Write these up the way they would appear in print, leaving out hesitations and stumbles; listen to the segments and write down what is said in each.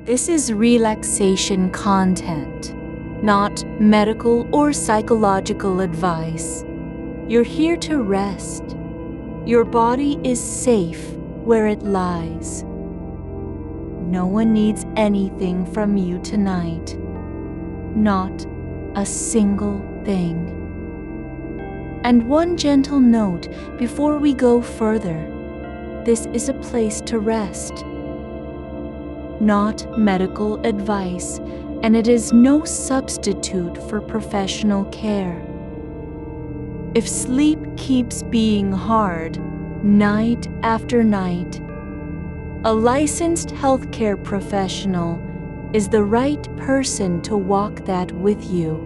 This is relaxation content, not medical or psychological advice. You're here to rest. Your body is safe where it lies. No one needs anything from you tonight. Not a single thing. And one gentle note before we go further. This is a place to rest. Not medical advice, and it is no substitute for professional care. If sleep keeps being hard, night after night, a licensed healthcare professional is the right person to walk that with you.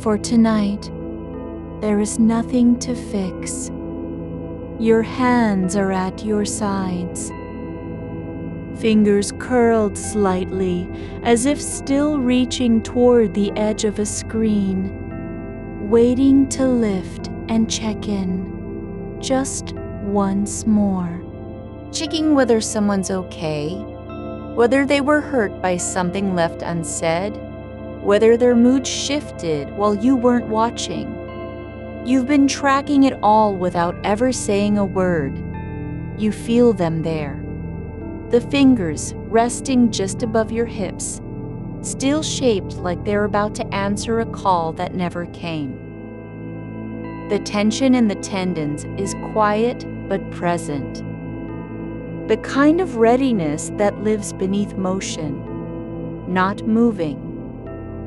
For tonight, there is nothing to fix. Your hands are at your sides. Fingers curled slightly, as if still reaching toward the edge of a screen, waiting to lift and check in, just once more. Checking whether someone's okay, whether they were hurt by something left unsaid, whether their mood shifted while you weren't watching. You've been tracking it all without ever saying a word. You feel them there. The fingers resting just above your hips, still shaped like they're about to answer a call that never came. The tension in the tendons is quiet but present. The kind of readiness that lives beneath motion, not moving,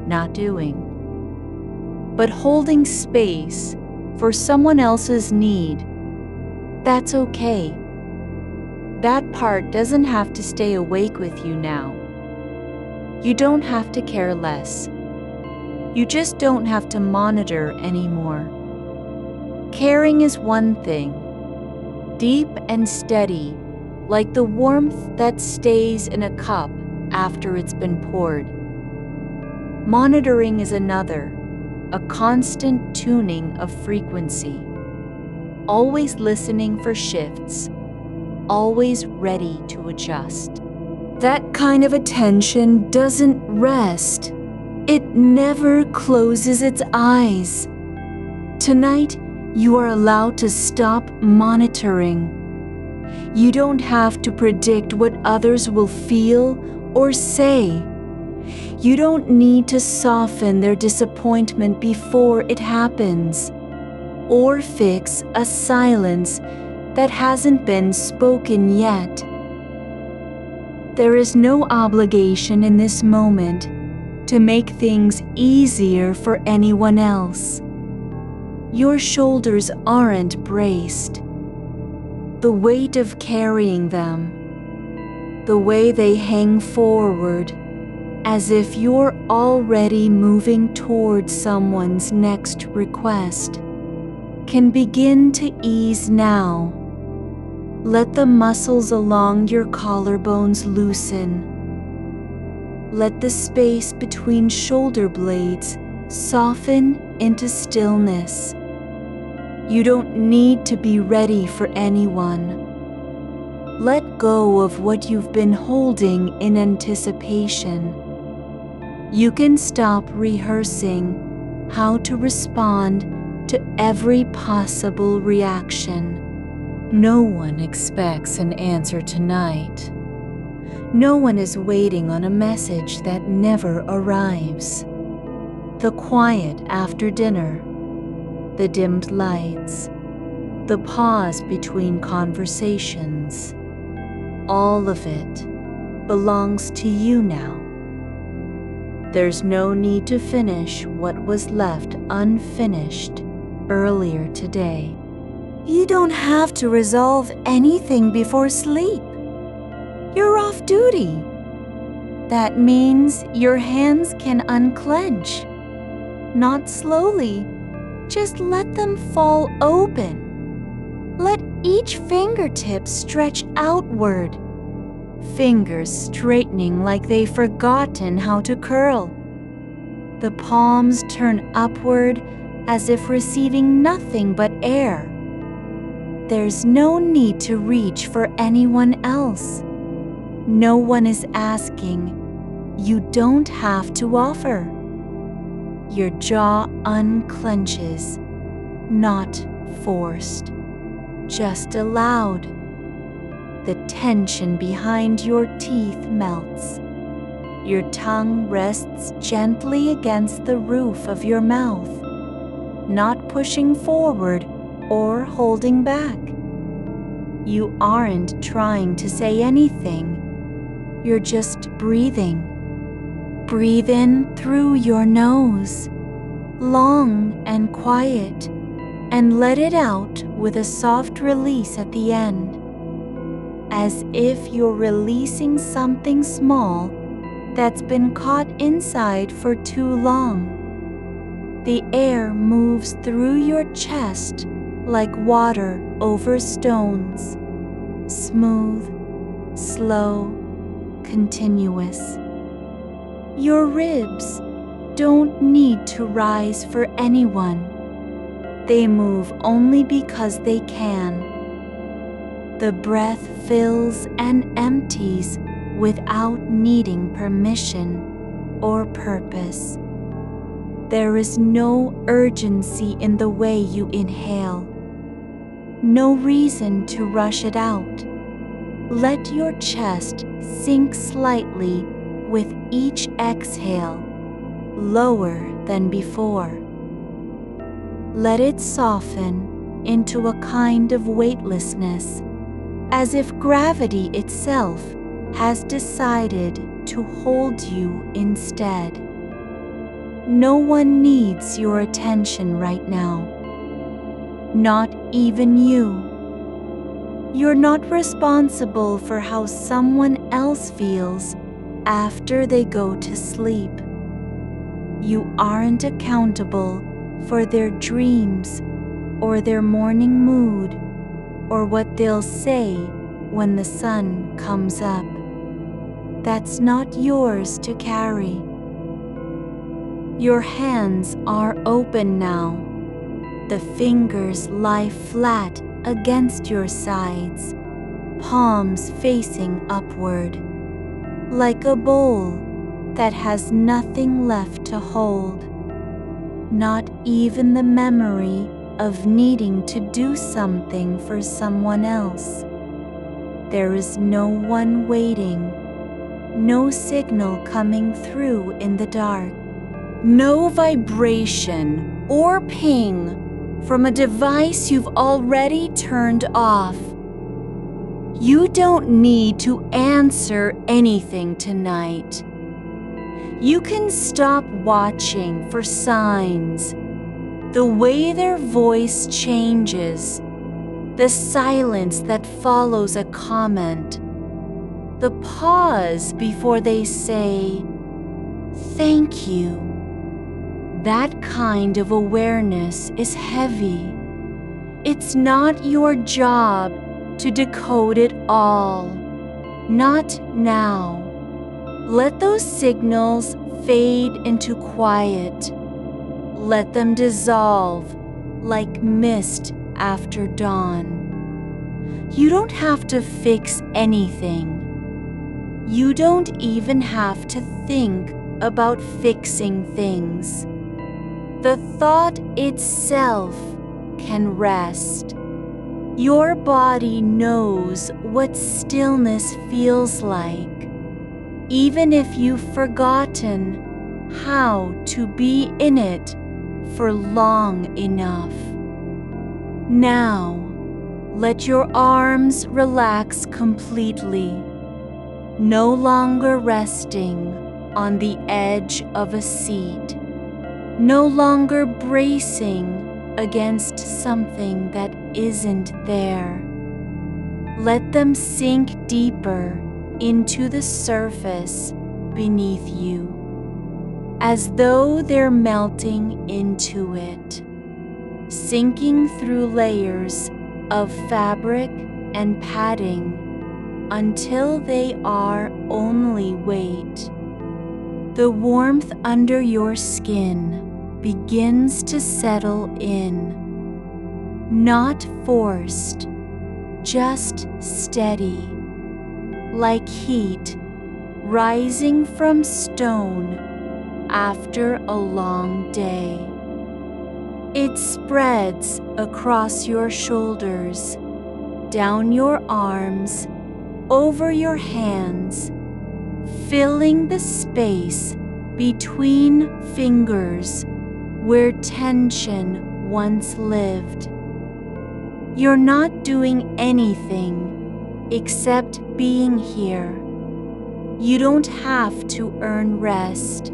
not doing, but holding space for someone else's need. That's okay. That part doesn't have to stay awake with you now. You don't have to care less. You just don't have to monitor anymore. Caring is one thing, deep and steady, like the warmth that stays in a cup after it's been poured. Monitoring is another, a constant tuning of frequency, always listening for shifts, always ready to adjust. That kind of attention doesn't rest. It never closes its eyes. Tonight, you are allowed to stop monitoring. You don't have to predict what others will feel or say. You don't need to soften their disappointment before it happens, or fix a silence that hasn't been spoken yet. There is no obligation in this moment to make things easier for anyone else. Your shoulders aren't braced. The weight of carrying them, the way they hang forward, as if you're already moving toward someone's next request, can begin to ease now. Let the muscles along your collarbones loosen. Let the space between shoulder blades soften into stillness. You don't need to be ready for anyone. Let go of what you've been holding in anticipation. You can stop rehearsing how to respond to every possible reaction. No one expects an answer tonight. No one is waiting on a message that never arrives. The quiet after dinner, the dimmed lights, the pause between conversations, all of it belongs to you now. There's no need to finish what was left unfinished earlier today. You don't have to resolve anything before sleep. You're off duty. That means your hands can unclench. Not slowly, just let them fall open. Let each fingertip stretch outward. Fingers straightening like they've forgotten how to curl. The palms turn upward as if receiving nothing but air. There's no need to reach for anyone else. No one is asking. You don't have to offer. Your jaw unclenches, not forced, just allowed. The tension behind your teeth melts. Your tongue rests gently against the roof of your mouth, not pushing forward or holding back. You aren't trying to say anything. You're just breathing. Breathe in through your nose, long and quiet, and let it out with a soft release at the end, as if you're releasing something small that's been caught inside for too long. The air moves through your chest like water over stones, smooth, slow, continuous. Your ribs don't need to rise for anyone. They move only because they can. The breath fills and empties without needing permission or purpose. There is no urgency in the way you inhale. No reason to rush it out. Let your chest sink slightly with each exhale, lower than before. Let it soften into a kind of weightlessness, as if gravity itself has decided to hold you instead. No one needs your attention right now. Not even you. You're not responsible for how someone else feels after they go to sleep. You aren't accountable for their dreams or their morning mood or what they'll say when the sun comes up. That's not yours to carry. Your hands are open now. The fingers lie flat against your sides, palms facing upward, like a bowl that has nothing left to hold, not even the memory of needing to do something for someone else. There is no one waiting, no signal coming through in the dark, no vibration or ping from a device you've already turned off. You don't need to answer anything tonight. You can stop watching for signs, the way their voice changes, the silence that follows a comment, the pause before they say, "Thank you." That kind of awareness is heavy. It's not your job to decode it all. Not now. Let those signals fade into quiet. Let them dissolve like mist after dawn. You don't have to fix anything. You don't even have to think about fixing things. The thought itself can rest. Your body knows what stillness feels like, even if you've forgotten how to be in it for long enough. Now, let your arms relax completely, no longer resting on the edge of a seat, no longer bracing against something that isn't there. Let them sink deeper into the surface beneath you, as though they're melting into it, sinking through layers of fabric and padding until they are only weight. The warmth under your skin begins to settle in, not forced, just steady, like heat rising from stone after a long day. It spreads across your shoulders, down your arms, over your hands, filling the space between fingers where tension once lived. You're not doing anything except being here. You don't have to earn rest.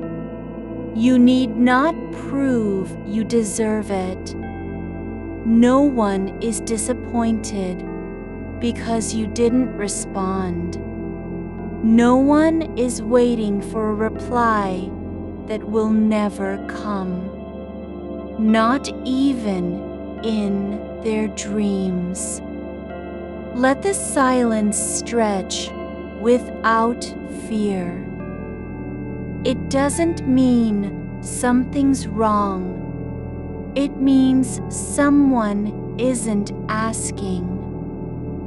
You need not prove you deserve it. No one is disappointed because you didn't respond. No one is waiting for a reply that will never come, not even in their dreams. Let the silence stretch without fear. It doesn't mean something's wrong. It means someone isn't asking,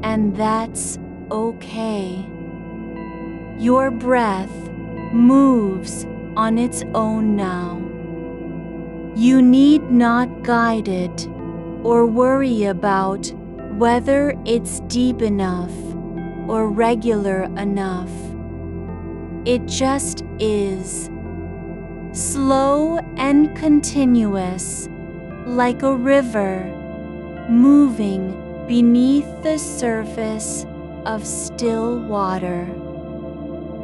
and that's okay. Your breath moves on its own now. You need not guide it or worry about whether it's deep enough or regular enough. It just is. Slow and continuous, like a river moving beneath the surface of still water.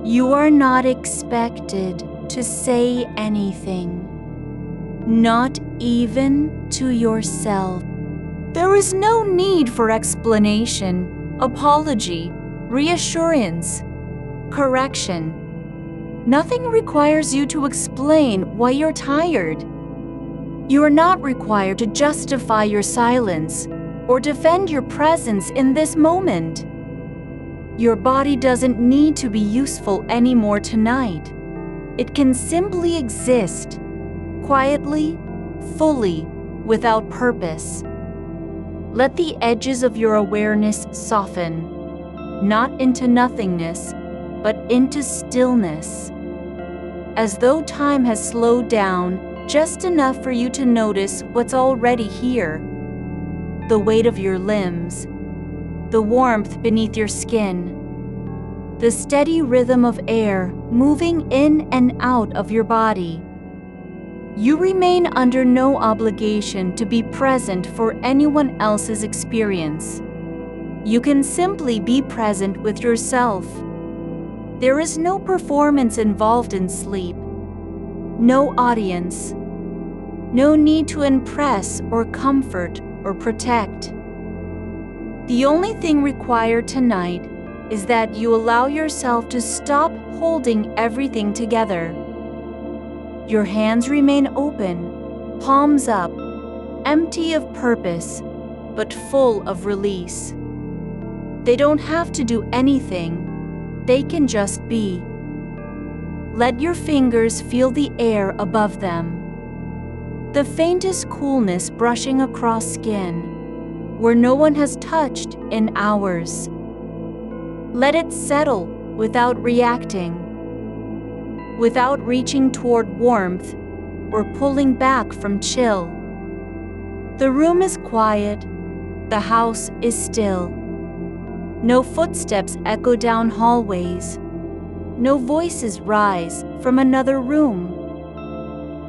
You are not expected to say anything, not even to yourself. There is no need for explanation, apology, reassurance, correction. Nothing requires you to explain why you're tired. You are not required to justify your silence or defend your presence in this moment. Your body doesn't need to be useful anymore tonight. It can simply exist, quietly, fully, without purpose. Let the edges of your awareness soften, not into nothingness, but into stillness, as though time has slowed down just enough for you to notice what's already here. The weight of your limbs, the warmth beneath your skin, the steady rhythm of air moving in and out of your body. You remain under no obligation to be present for anyone else's experience. You can simply be present with yourself. There is no performance involved in sleep, no audience, no need to impress or comfort or protect. The only thing required tonight is that you allow yourself to stop holding everything together. Your hands remain open, palms up, empty of purpose, but full of release. They don't have to do anything. They can just be. Let your fingers feel the air above them, the faintest coolness brushing across skin, where no one has touched in hours. Let it settle without reacting, without reaching toward warmth or pulling back from chill. The room is quiet, the house is still. No footsteps echo down hallways. No voices rise from another room.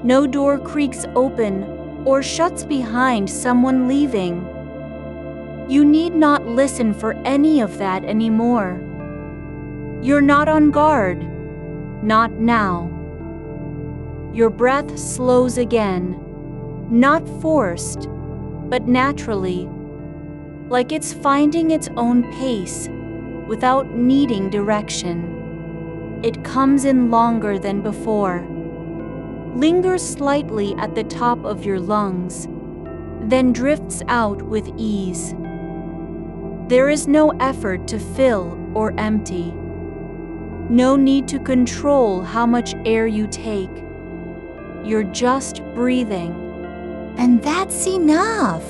No door creaks open or shuts behind someone leaving. You need not listen for any of that anymore. You're not on guard, not now. Your breath slows again, not forced, but naturally, like it's finding its own pace without needing direction. It comes in longer than before, lingers slightly at the top of your lungs, then drifts out with ease. There is no effort to fill or empty. No need to control how much air you take. You're just breathing. And that's enough.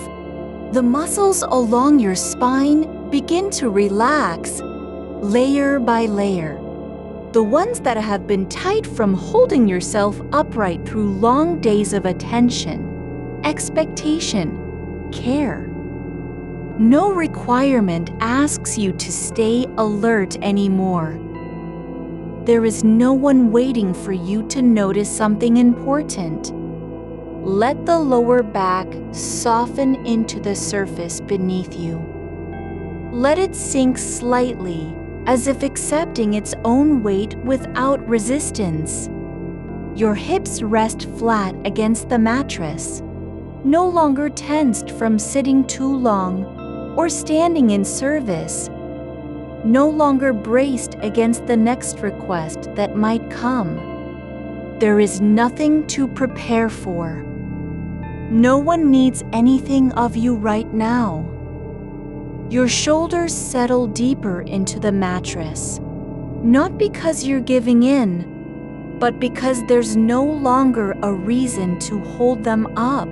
The muscles along your spine begin to relax. layer by layer. The ones that have been tight from holding yourself upright through long days of attention, expectation, care. No requirement asks you to stay alert anymore. There is no one waiting for you to notice something important. Let the lower back soften into the surface beneath you. Let it sink slightly, as if accepting its own weight without resistance. Your hips rest flat against the mattress, no longer tensed from sitting too long or standing in service, no longer braced against the next request that might come. There is nothing to prepare for. No one needs anything of you right now. Your shoulders settle deeper into the mattress, not because you're giving in, but because there's no longer a reason to hold them up.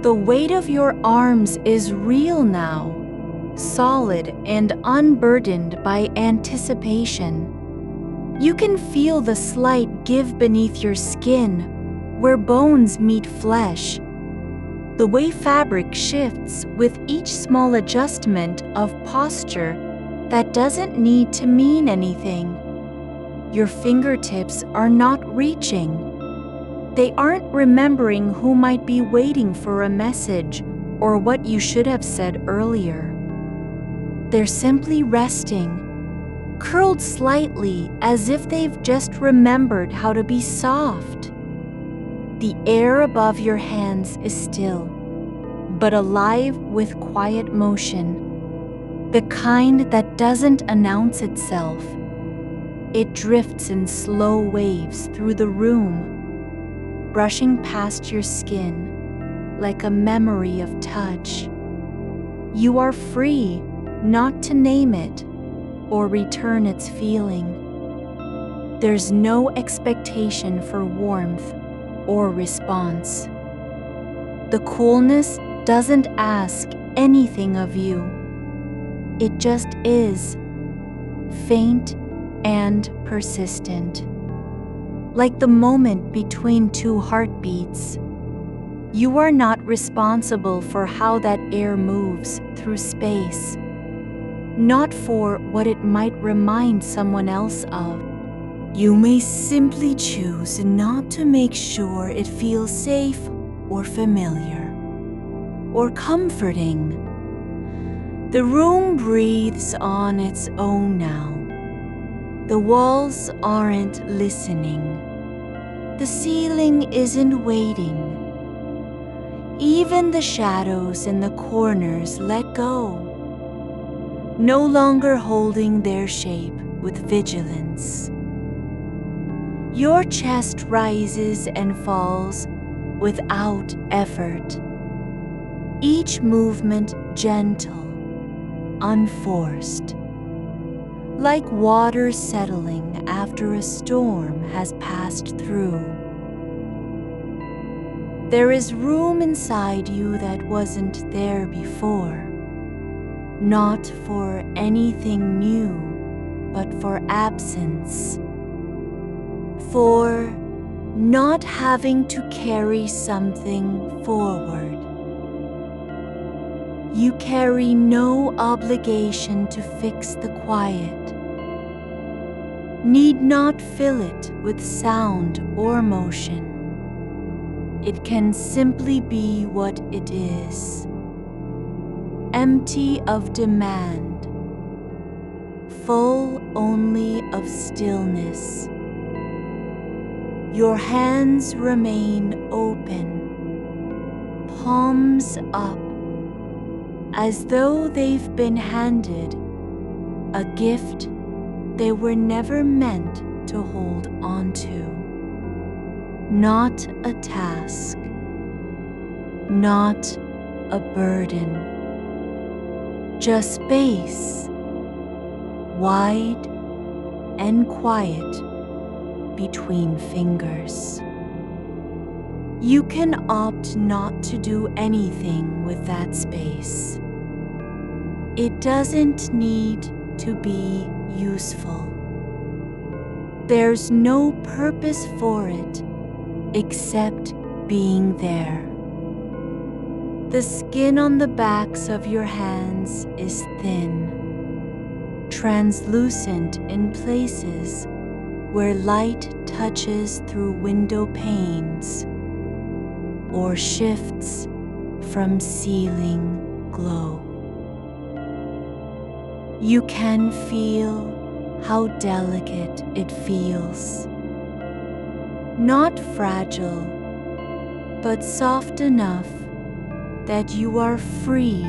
The weight of your arms is real now, solid and unburdened by anticipation. You can feel the slight give beneath your skin, where bones meet flesh. The way fabric shifts with each small adjustment of posture that doesn't need to mean anything. Your fingertips are not reaching. They aren't remembering who might be waiting for a message or what you should have said earlier. They're simply resting, curled slightly as if they've just remembered how to be soft. The air above your hands is still, but alive with quiet motion, the kind that doesn't announce itself. It drifts in slow waves through the room, brushing past your skin like a memory of touch. You are free not to name it or return its feeling. There's no expectation for warmth or response. The coolness doesn't ask anything of you. It just is, faint and persistent. Like the moment between two heartbeats. You are not responsible for how that air moves through space, not for what it might remind someone else of. You may simply choose not to make sure it feels safe or familiar or comforting. The room breathes on its own now. The walls aren't listening. The ceiling isn't waiting. Even the shadows in the corners let go, no longer holding their shape with vigilance. Your chest rises and falls without effort, each movement gentle, unforced, like water settling after a storm has passed through. There is room inside you that wasn't there before, not for anything new, but for absence. For not having to carry something forward. You carry no obligation to fix the quiet, need not fill it with sound or motion. It can simply be what it is, empty of demand, full only of stillness. Your hands remain open, palms up, as though they've been handed a gift they were never meant to hold onto. Not a task, not a burden, just space, wide and quiet between fingers. You can opt not to do anything with that space. It doesn't need to be useful. There's no purpose for it except being there. The skin on the backs of your hands is thin, translucent in places where light touches through window panes or shifts from ceiling glow. You can feel how delicate it feels. Not fragile, but soft enough that you are free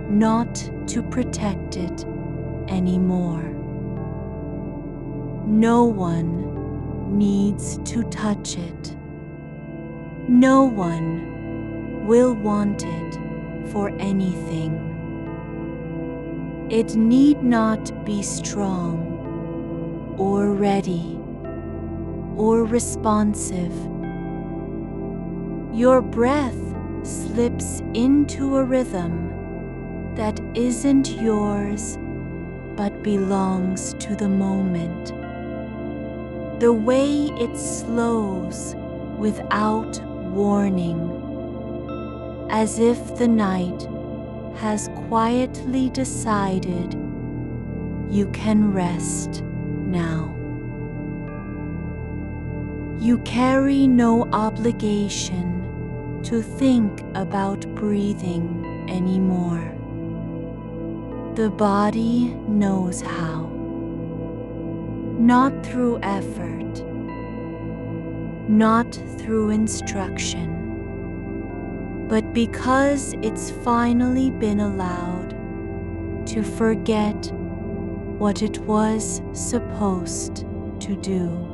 not to protect it anymore. No one needs to touch it. No one will want it for anything. It need not be strong or ready or responsive. Your breath slips into a rhythm that isn't yours but belongs to the moment. The way it slows without warning, as if the night has quietly decided you can rest now. You carry no obligation to think about breathing anymore. The body knows how. Not through effort, not through instruction, but because it's finally been allowed to forget what it was supposed to do.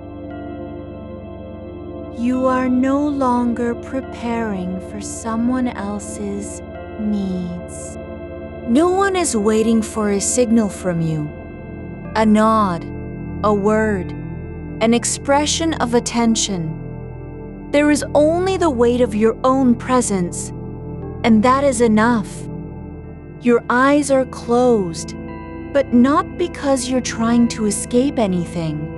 You are no longer preparing for someone else's needs. No one is waiting for a signal from you, a nod, a word, an expression of attention. There is only the weight of your own presence, and that is enough. Your eyes are closed, but not because you're trying to escape anything.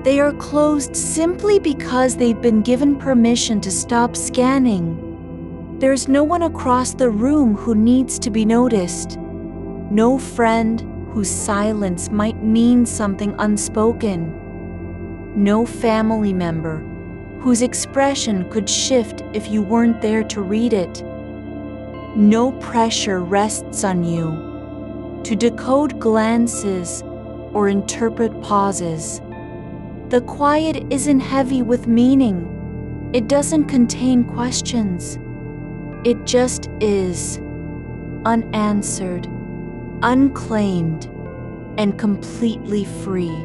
They are closed simply because they've been given permission to stop scanning. There's no one across the room who needs to be noticed. No friend whose silence might mean something unspoken. No family member whose expression could shift if you weren't there to read it. No pressure rests on you to decode glances or interpret pauses. The quiet isn't heavy with meaning. It doesn't contain questions. It just is, unanswered, unclaimed, and completely free.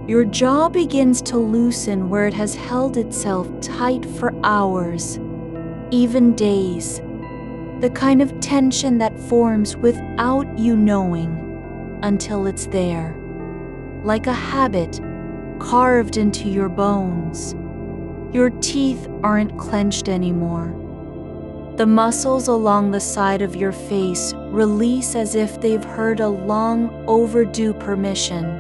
Your jaw begins to loosen where it has held itself tight for hours, even days. The kind of tension that forms without you knowing until it's there, like a habit carved into your bones. Your teeth aren't clenched anymore. The muscles along the side of your face release as if they've heard a long overdue permission.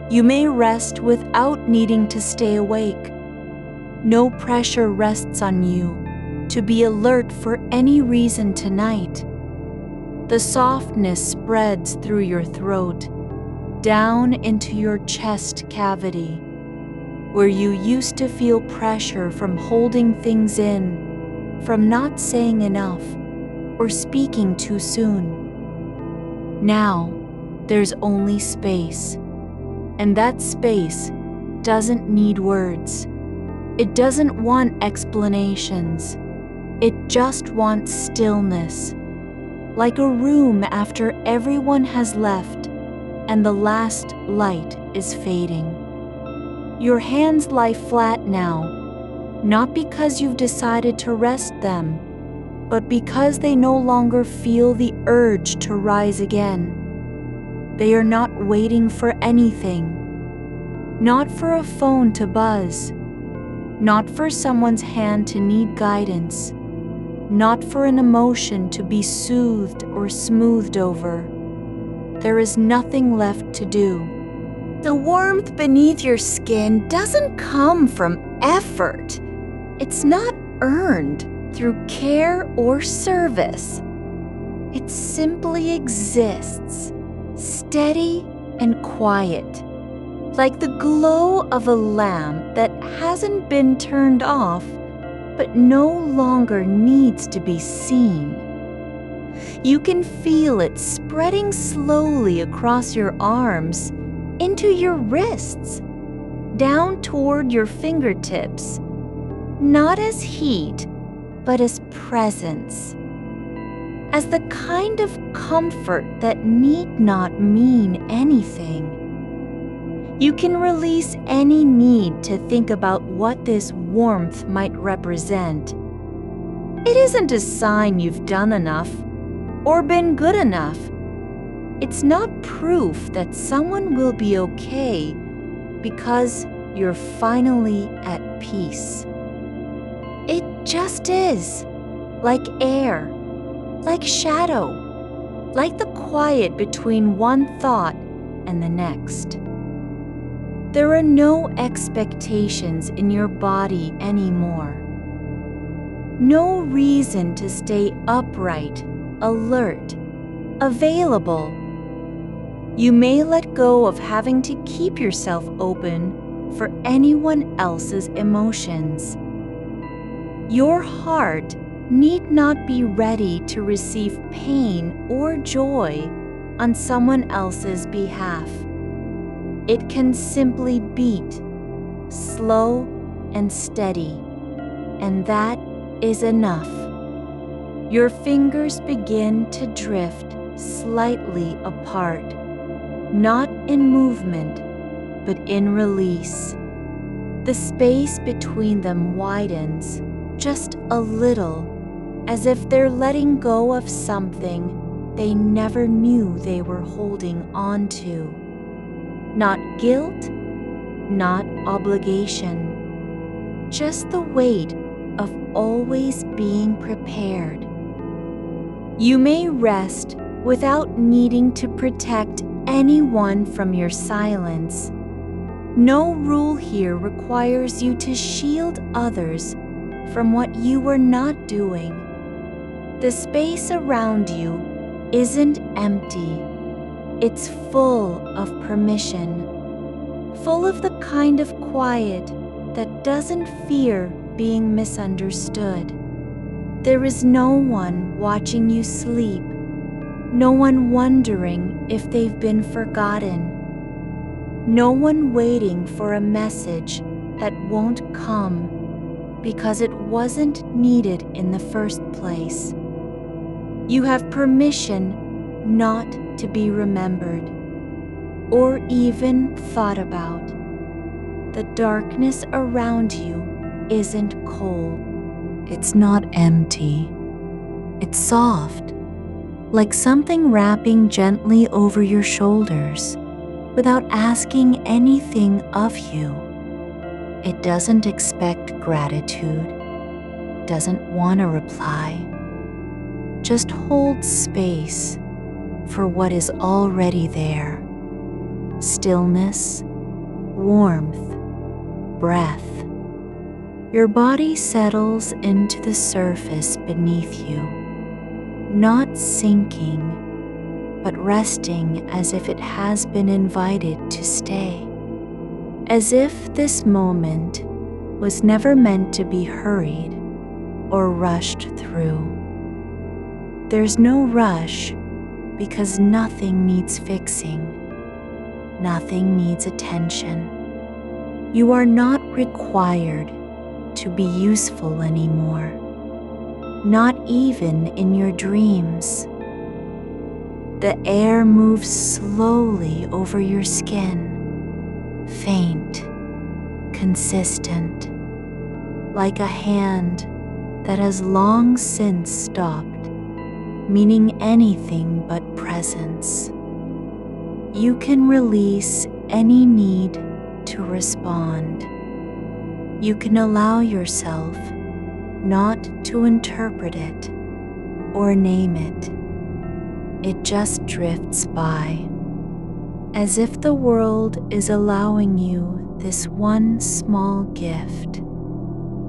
You may rest without needing to stay awake. No pressure rests on you to be alert for any reason tonight. The softness spreads through your throat, down into your chest cavity, where you used to feel pressure from holding things in, from not saying enough, or speaking too soon. Now, there's only space, and that space doesn't need words. It doesn't want explanations. It just wants stillness, like a room after everyone has left and the last light is fading. Your hands lie flat now, not because you've decided to rest them, but because they no longer feel the urge to rise again. They are not waiting for anything, not for a phone to buzz, not for someone's hand to need guidance, not for an emotion to be soothed or smoothed over. there is nothing left to do. The warmth beneath your skin doesn't come from effort. It's not earned through care or service. It simply exists, steady and quiet, like the glow of a lamp that hasn't been turned off but no longer needs to be seen. You can feel it spreading slowly across your arms, into your wrists, down toward your fingertips, not as heat, but as presence, as the kind of comfort that need not mean anything. You can release any need to think about what this warmth might represent. It isn't a sign you've done enough or been good enough. It's not proof that someone will be okay because you're finally at peace. It just is, like air, like shadow, like the quiet between one thought and the next. There are no expectations in your body anymore. No reason to stay upright, alert, available. You may let go of having to keep yourself open for anyone else's emotions. Your heart need not be ready to receive pain or joy on someone else's behalf. It can simply beat, slow and steady, and that is enough. Your fingers begin to drift slightly apart, not in movement, but in release. The space between them widens just a little, as if they're letting go of something they never knew they were holding on to. Not guilt, not obligation, just the weight of always being prepared. You may rest without needing to protect anyone from your silence. No rule here requires you to shield others from what you are not doing. The space around you isn't empty. It's full of permission, full of the kind of quiet that doesn't fear being misunderstood. There is no one watching you sleep, no one wondering if they've been forgotten, no one waiting for a message that won't come because it wasn't needed in the first place. You have permission not to be remembered or even thought about. The darkness around you isn't cold. It's not empty. It's soft, like something wrapping gently over your shoulders without asking anything of you. It doesn't expect gratitude, doesn't want a reply. Just hold space for what is already there. Stillness, warmth, breath. Your body settles into the surface beneath you, not sinking, but resting as if it has been invited to stay. As if this moment was never meant to be hurried or rushed through. There's no rush because nothing needs fixing. Nothing needs attention. You are not required to be useful anymore, not even in your dreams. The air moves slowly over your skin, faint, consistent, like a hand that has long since stopped meaning anything but presence. You can release any need to respond. You can allow yourself not to interpret it or name it. It just drifts by. as if the world is allowing you this one small gift,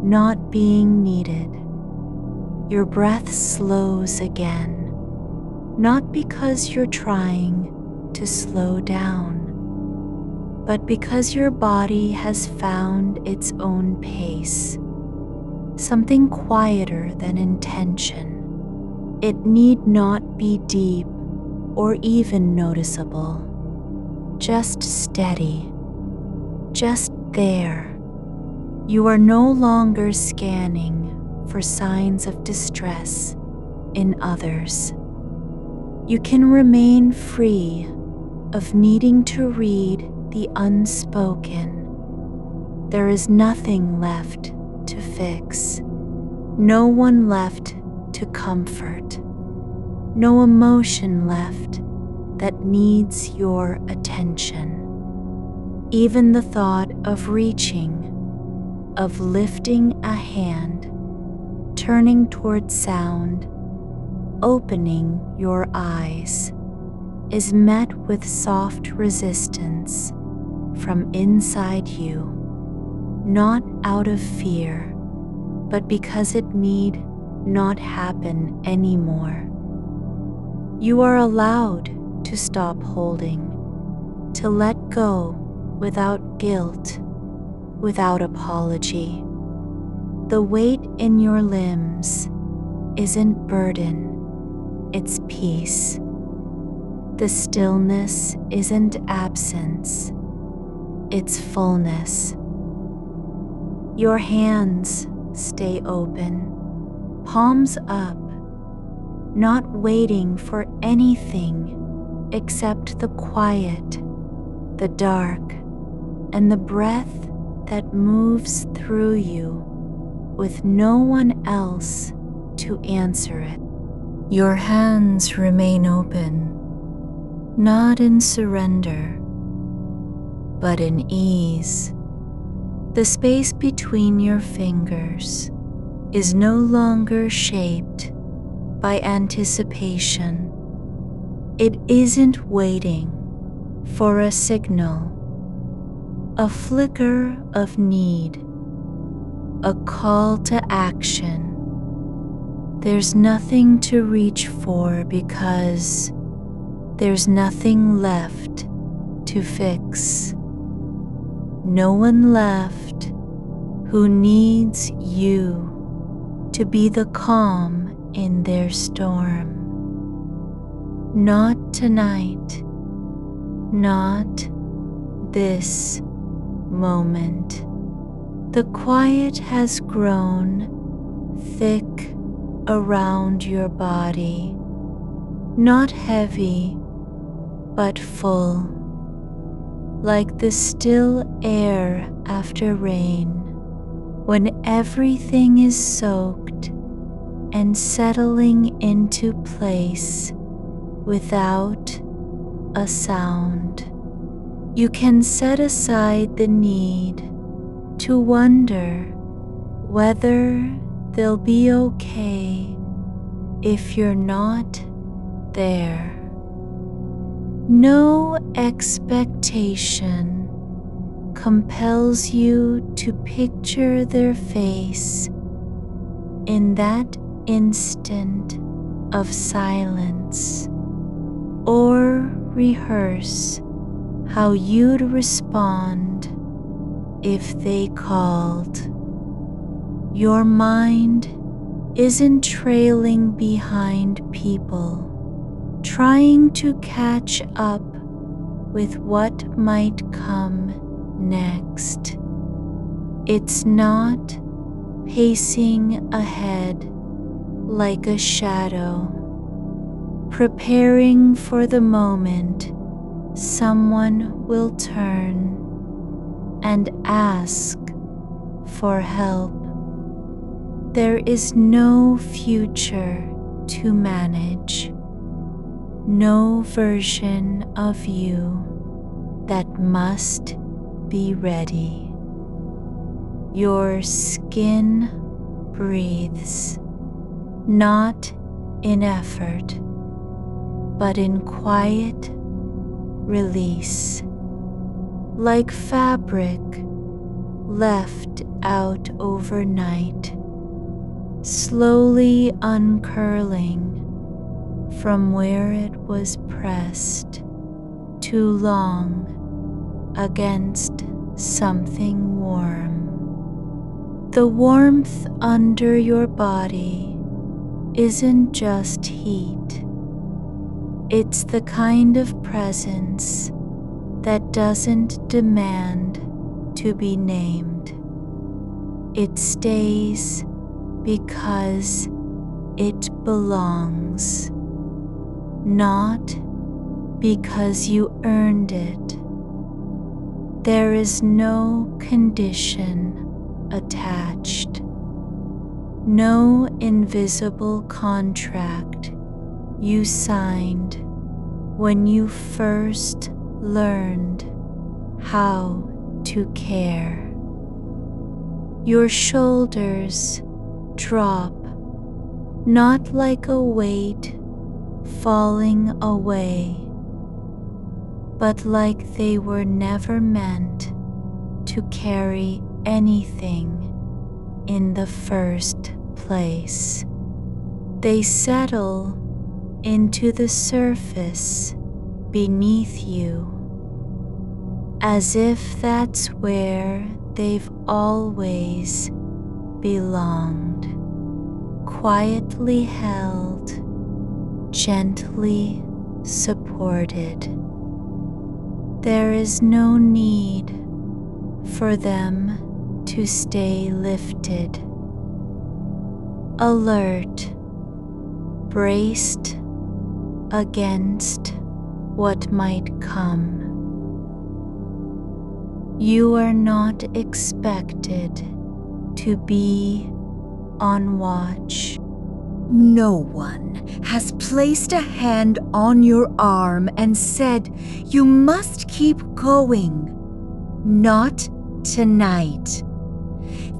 not being needed. Your breath slows again, not because you're trying to slow down, but because your body has found its own pace, something quieter than intention. It need not be deep or even noticeable, just steady, just there. You are no longer scanning for signs of distress in others. You can remain free of needing to read the unspoken. There is nothing left to fix, no one left to comfort, no emotion left that needs your attention. Even the thought of reaching, of lifting a hand, turning toward sound, opening your eyes, is met with soft resistance from inside you, not out of fear, but because it need not happen anymore. You are allowed to stop holding, to let go without guilt, without apology. The weight in your limbs isn't burden, it's peace. The stillness isn't absence, it's fullness. Your hands stay open, palms up, not waiting for anything except the quiet, the dark, and the breath that moves through you with no one else to answer it. Your hands remain open, not in surrender, but in ease. The space between your fingers is no longer shaped by anticipation. It isn't waiting for a signal, a flicker of need, a call to action. There's nothing to reach for because there's nothing left to fix. No one left who needs you to be the calm in their storm. Not tonight, not this moment. The quiet has grown thick around your body, not heavy, but full, like the still air after rain, when everything is soaked and settling into place without a sound. You can set aside the need to wonder whether they'll be okay if you're not there. No expectation compels you to picture their face in that instant of silence, or rehearse how you'd respond if they called. Your mind isn't trailing behind people, trying to catch up with what might come next. It's not pacing ahead like a shadow, preparing for the moment someone will turn and ask for help. There is no future to manage, no version of you that must be ready. Your skin breathes, not in effort, but in quiet release, like fabric left out overnight, slowly uncurling from where it was pressed too long against something warm. The warmth under your body isn't just heat. It's the kind of presence that doesn't demand to be named. It stays because it belongs, not because you earned it. There is no condition attached, no invisible contract you signed when you first learned how to care. Your shoulders drop, not like a weight falling away, but like they were never meant to carry anything in the first place. They settle into the surface beneath you, as if that's where they've always belonged, quietly held, gently supported. There is no need for them to stay lifted, alert, braced against what might come. You are not expected to be on watch. No one has placed a hand on your arm and said you must keep going. Not tonight.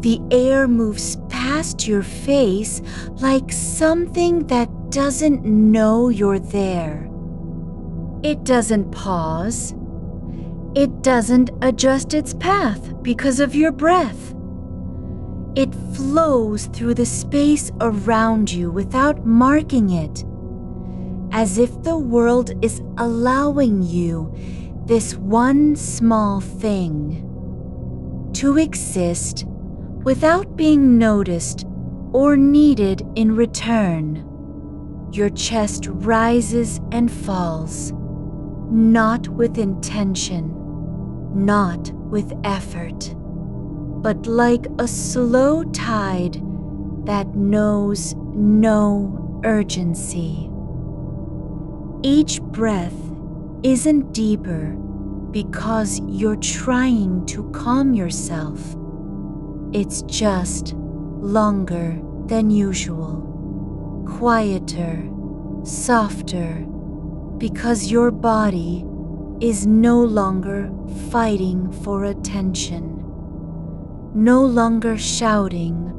The air moves past your face like something that doesn't know you're there. It doesn't pause. It doesn't adjust its path because of your breath. It flows through the space around you without marking it, as if the world is allowing you this one small thing to exist without being noticed or needed in return. Your chest rises and falls, not with intention, not with effort, but like a slow tide that knows no urgency. Each breath isn't deeper because you're trying to calm yourself. It's just longer than usual, quieter, softer, because your body is no longer fighting for attention, no longer shouting,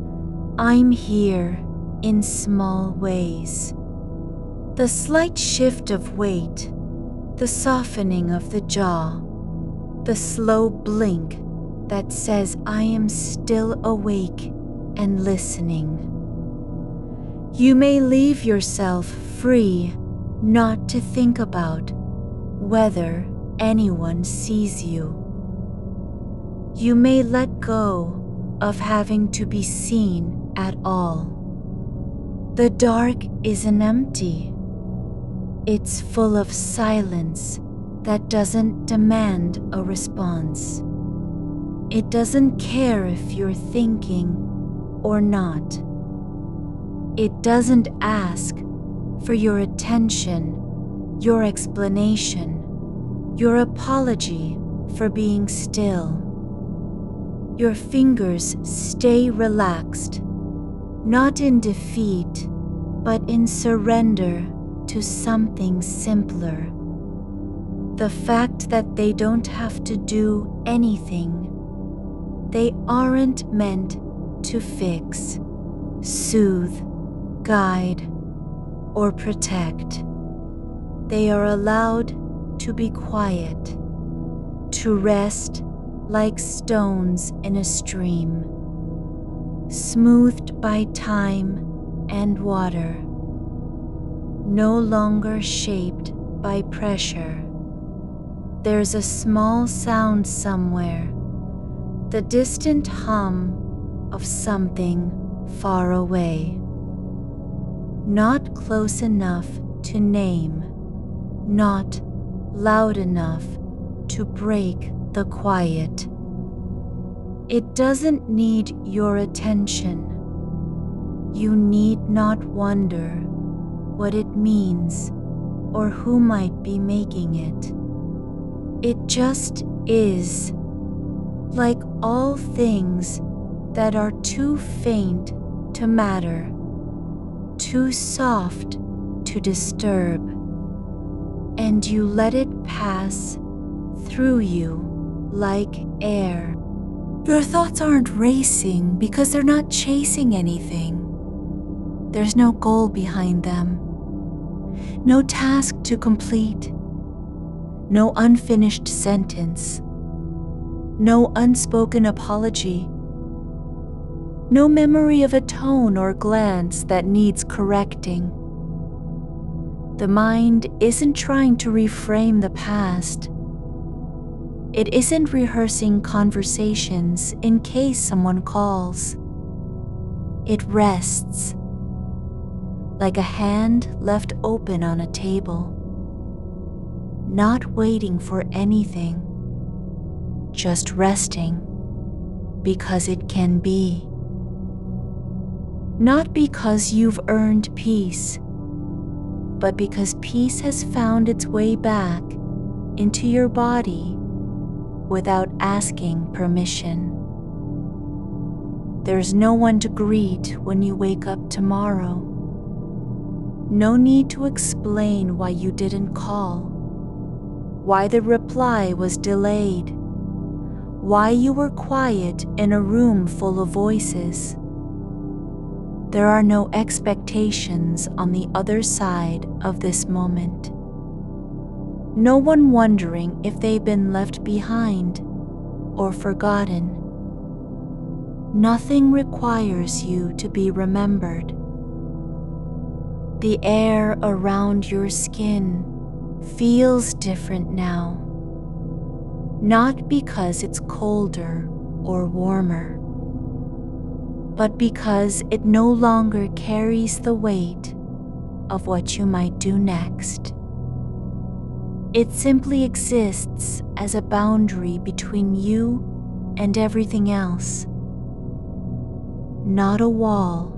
"I'm here," in small ways. The slight shift of weight, the softening of the jaw, the slow blink that says, "I am still awake and listening." You may leave yourself free not to think about whether anyone sees you. You may let go of having to be seen at all. The dark isn't empty. It's full of silence that doesn't demand a response. It doesn't care if you're thinking or not. It doesn't ask for your attention, your explanation, your apology for being still. Your fingers stay relaxed, not in defeat, but in surrender to something simpler. The fact that they don't have to do anything. They aren't meant to fix, soothe, guide, or protect. They are allowed to be quiet, to rest like stones in a stream, smoothed by time and water, no longer shaped by pressure. There's a small sound somewhere, the distant hum of something far away, not close enough to name, not loud enough to break the quiet. It doesn't need your attention. You need not wonder what it means or who might be making it. It just is, like all things that are too faint to matter, too soft to disturb, and you let it pass through you like air. Your thoughts aren't racing because they're not chasing anything. There's no goal behind them, no task to complete, no unfinished sentence, no unspoken apology, no memory of a tone or glance that needs correcting. The mind isn't trying to reframe the past. It isn't rehearsing conversations in case someone calls. It rests, like a hand left open on a table, not waiting for anything, just resting because it can be. Not because you've earned peace, but because peace has found its way back into your body without asking permission. There's no one to greet when you wake up tomorrow. No need to explain why you didn't call, why the reply was delayed, why you were quiet in a room full of voices. There are no expectations on the other side of this moment. No one wondering if they've been left behind or forgotten. Nothing requires you to be remembered. The air around your skin feels different now, not because it's colder or warmer, but because it no longer carries the weight of what you might do next. It simply exists as a boundary between you and everything else. Not a wall,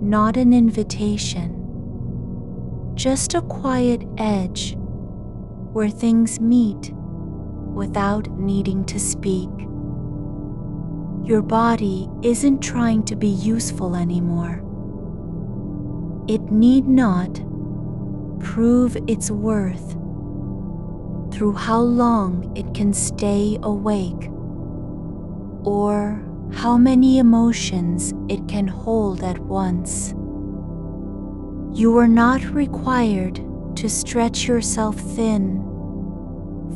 not an invitation, just a quiet edge where things meet without needing to speak. Your body isn't trying to be useful anymore. It need not prove its worth through how long it can stay awake or how many emotions it can hold at once. You are not required to stretch yourself thin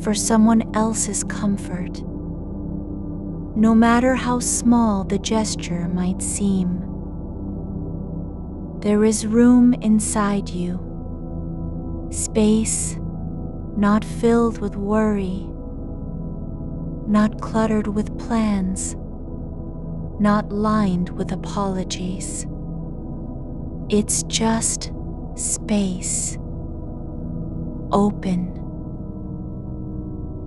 for someone else's comfort, no matter how small the gesture might seem. There is room inside you, space not filled with worry, not cluttered with plans, not lined with apologies. It's just space, open,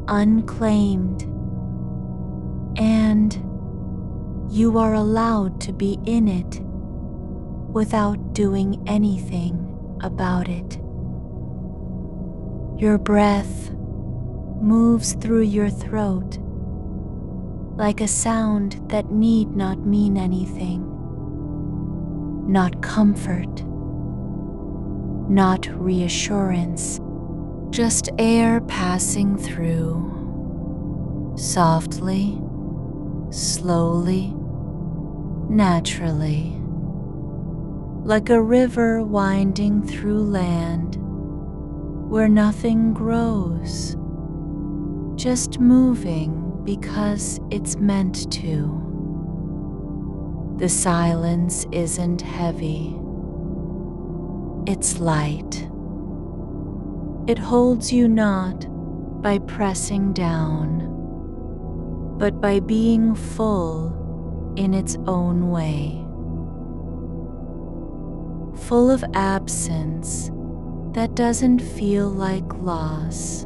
unclaimed, and you are allowed to be in it without doing anything about it. Your breath moves through your throat like a sound that need not mean anything, not comfort, not reassurance, just air passing through, softly, slowly, naturally, like a river winding through land, where nothing grows, just moving because it's meant to. The silence isn't heavy, it's light. It holds you not by pressing down, but by being full in its own way. Full of absence that doesn't feel like loss.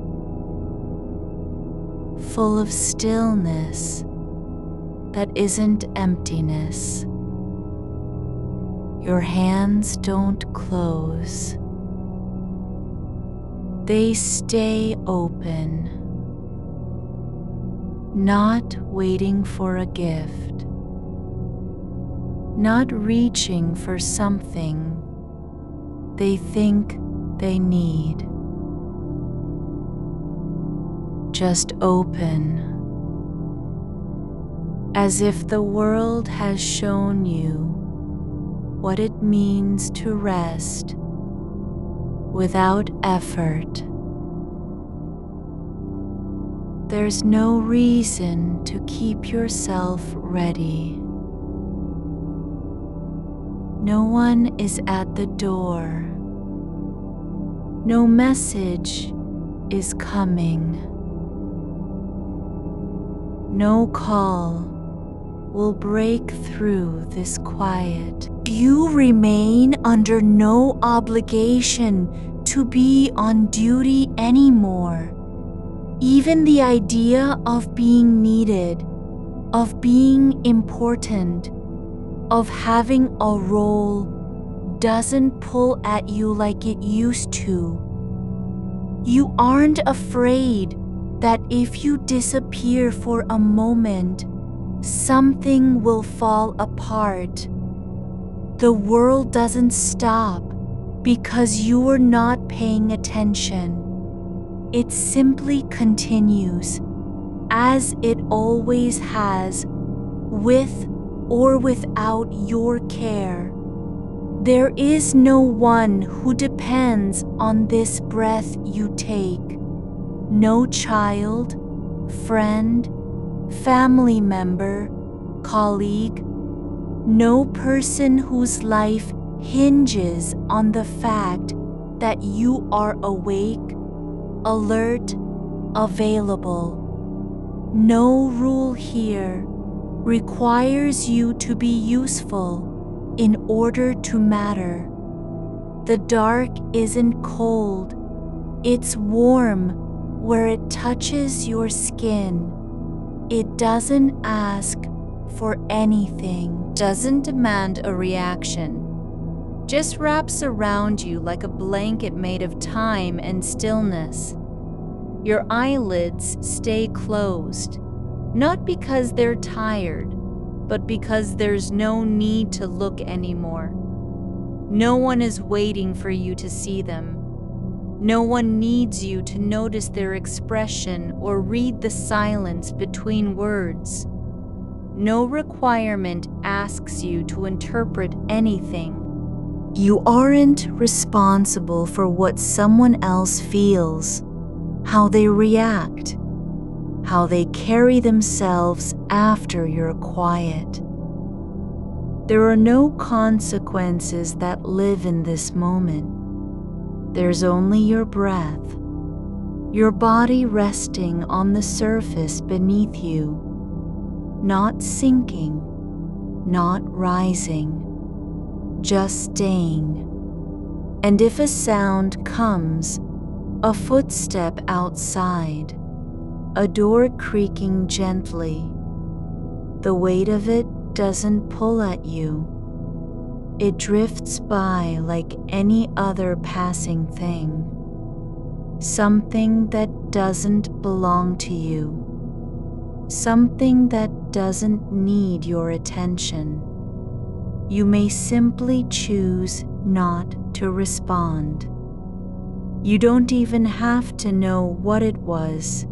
Full of stillness that isn't emptiness. Your hands don't close. They stay open, not waiting for a gift, not reaching for something they think they need. Just open, as if the world has shown you what it means to rest without effort. There's no reason to keep yourself ready. No one is at the door. No message is coming. No call will break through this quiet. You remain under no obligation to be on duty anymore. Even the idea of being needed, of being important, of having a role doesn't pull at you like it used to. You aren't afraid that if you disappear for a moment, something will fall apart. The world doesn't stop because you are not paying attention. It simply continues, as it always has, with or without your care. There is no one who depends on this breath you take. No child, friend, family member, colleague, no person whose life hinges on the fact that you are awake, alert, available. No rule here requires you to be useful in order to matter. The dark isn't cold, it's warm where it touches your skin. It doesn't ask for anything, doesn't demand a reaction, just wraps around you like a blanket made of time and stillness. Your eyelids stay closed, not because they're tired, but because there's no need to look anymore. No one is waiting for you to see them. No one needs you to notice their expression or read the silence between words. No requirement asks you to interpret anything. You aren't responsible for what someone else feels, how they react, how they carry themselves after you're quiet. There are no consequences that live in this moment. There's only your breath, your body resting on the surface beneath you, not sinking, not rising, just staying. And if a sound comes, a footstep outside, a door creaking gently, the weight of it doesn't pull at you. It drifts by like any other passing thing, something that doesn't belong to you, something that doesn't need your attention. You may simply choose not to respond. You don't even have to know what it was.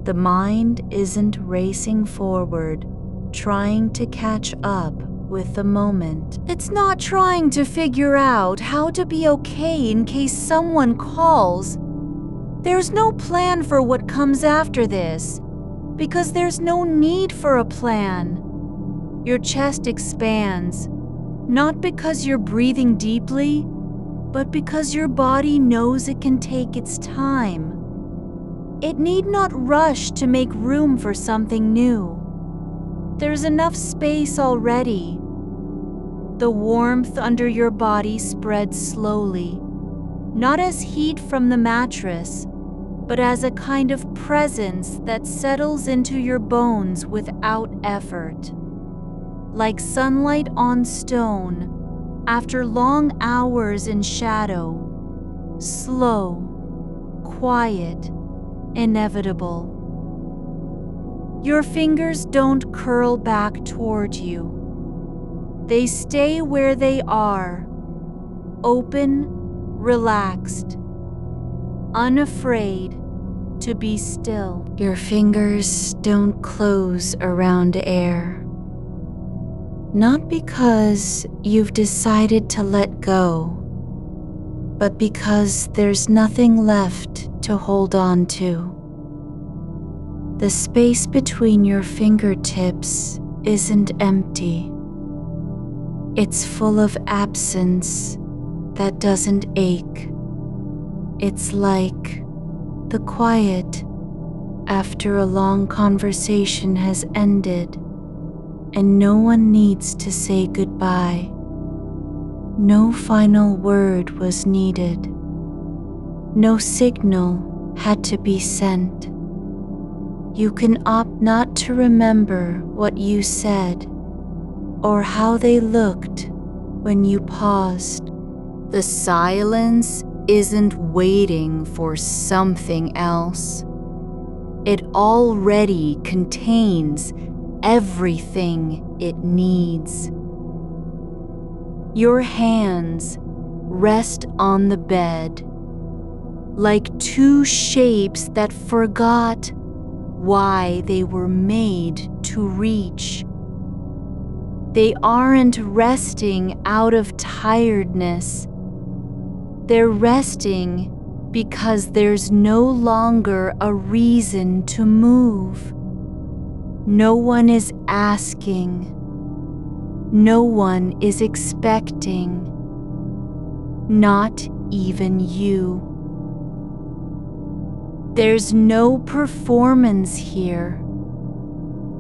The mind isn't racing forward, trying to catch up with the moment. It's not trying to figure out how to be okay in case someone calls. There's no plan for what comes after this, because there's no need for a plan. Your chest expands, not because you're breathing deeply, but because your body knows it can take its time. It need not rush to make room for something new. There's enough space already. The warmth under your body spreads slowly, not as heat from the mattress, but as a kind of presence that settles into your bones without effort. Like sunlight on stone after long hours in shadow, slow, quiet, inevitable. Your fingers don't curl back toward you. They stay where they are, open, relaxed, unafraid to be still. Your fingers don't close around air. Not because you've decided to let go, but because there's nothing left to hold on to. The space between your fingertips isn't empty. It's full of absence that doesn't ache. It's like the quiet after a long conversation has ended and no one needs to say goodbye. No final word was needed. No signal had to be sent. You can opt not to remember what you said or how they looked when you paused. The silence isn't waiting for something else. It already contains everything it needs. Your hands rest on the bed like two shapes that forgot why they were made to reach. They aren't resting out of tiredness. They're resting because there's no longer a reason to move. No one is asking. No one is expecting. Not even you. There's no performance here.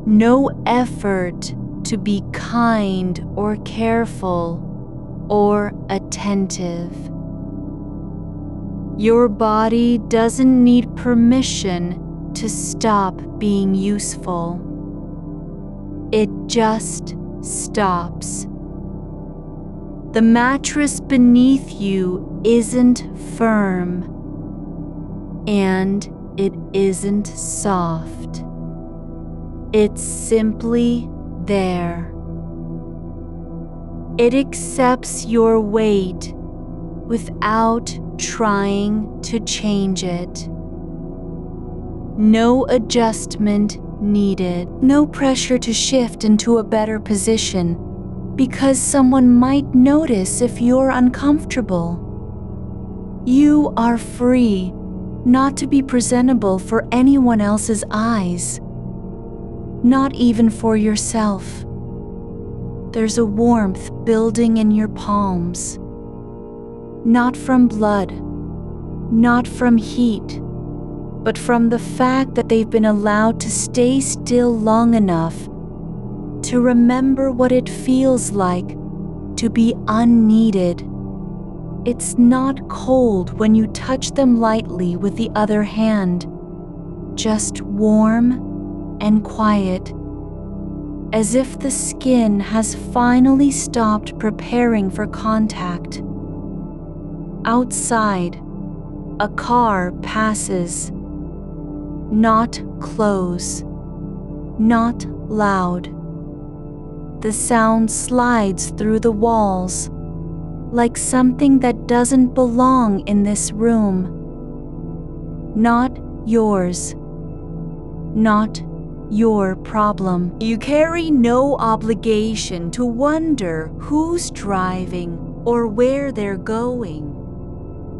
No effort to be kind or careful or attentive. Your body doesn't need permission to stop being useful. It just stops. The mattress beneath you isn't firm, and it isn't soft. It's simply there. It accepts your weight without trying to change it. No adjustment needed. No pressure to shift into a better position because someone might notice if you're uncomfortable. You are free not to be presentable for anyone else's eyes, not even for yourself. There's a warmth building in your palms, not from blood, not from heat, but from the fact that they've been allowed to stay still long enough to remember what it feels like to be unneeded. It's not cold when you touch them lightly with the other hand, just warm and quiet, as if the skin has finally stopped preparing for contact. Outside, a car passes. Not close, not loud. The sound slides through the walls, like something that doesn't belong in this room. Not yours, not your problem. You carry no obligation to wonder who's driving or where they're going.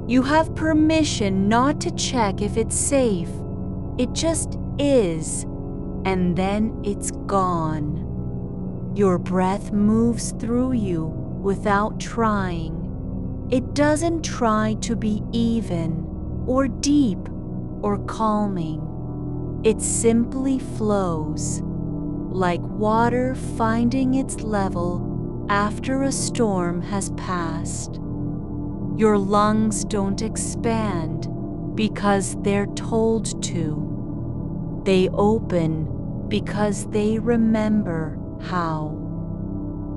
You have permission not to check if it's safe. It just is, and then it's gone. Your breath moves through you without trying. It doesn't try to be even, or deep, or calming. It simply flows, like water finding its level after a storm has passed. Your lungs don't expand because they're told to. They open because they remember how.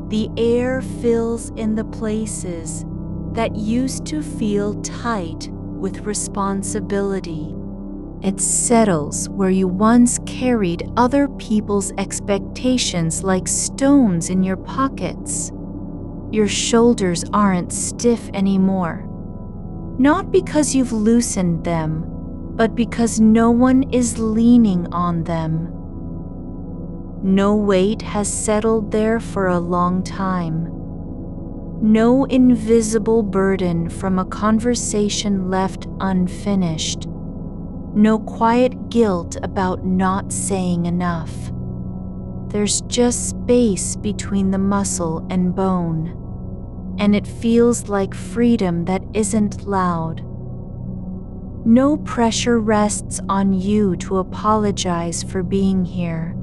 The air fills in the places that used to feel tight with responsibility. It settles where you once carried other people's expectations like stones in your pockets. Your shoulders aren't stiff anymore. Not because you've loosened them, but because no one is leaning on them. No weight has settled there for a long time. No invisible burden from a conversation left unfinished. No quiet guilt about not saying enough. There's just space between the muscle and bone, and it feels like freedom that isn't loud. No pressure rests on you to apologize for being here.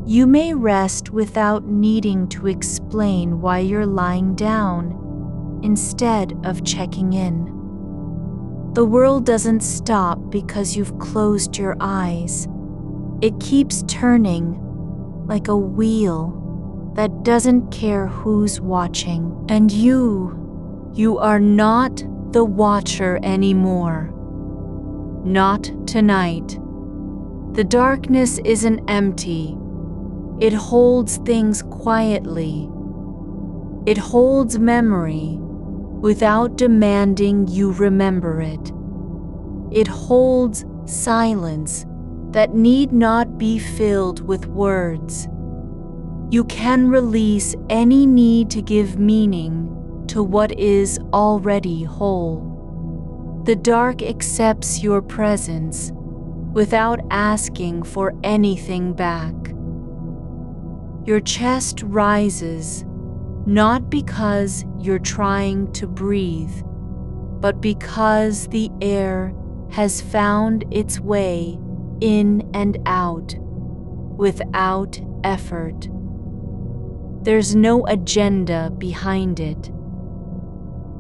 You may rest without needing to explain why you're lying down instead of checking in. The world doesn't stop because you've closed your eyes. It keeps turning like a wheel that doesn't care who's watching. And you are not the watcher anymore. Not tonight. The darkness isn't empty. It holds things quietly. It holds memory without demanding you remember it. It holds silence that need not be filled with words. You can release any need to give meaning to what is already whole. The dark accepts your presence without asking for anything back. Your chest rises, not because you're trying to breathe, but because the air has found its way in and out without effort. There's no agenda behind it.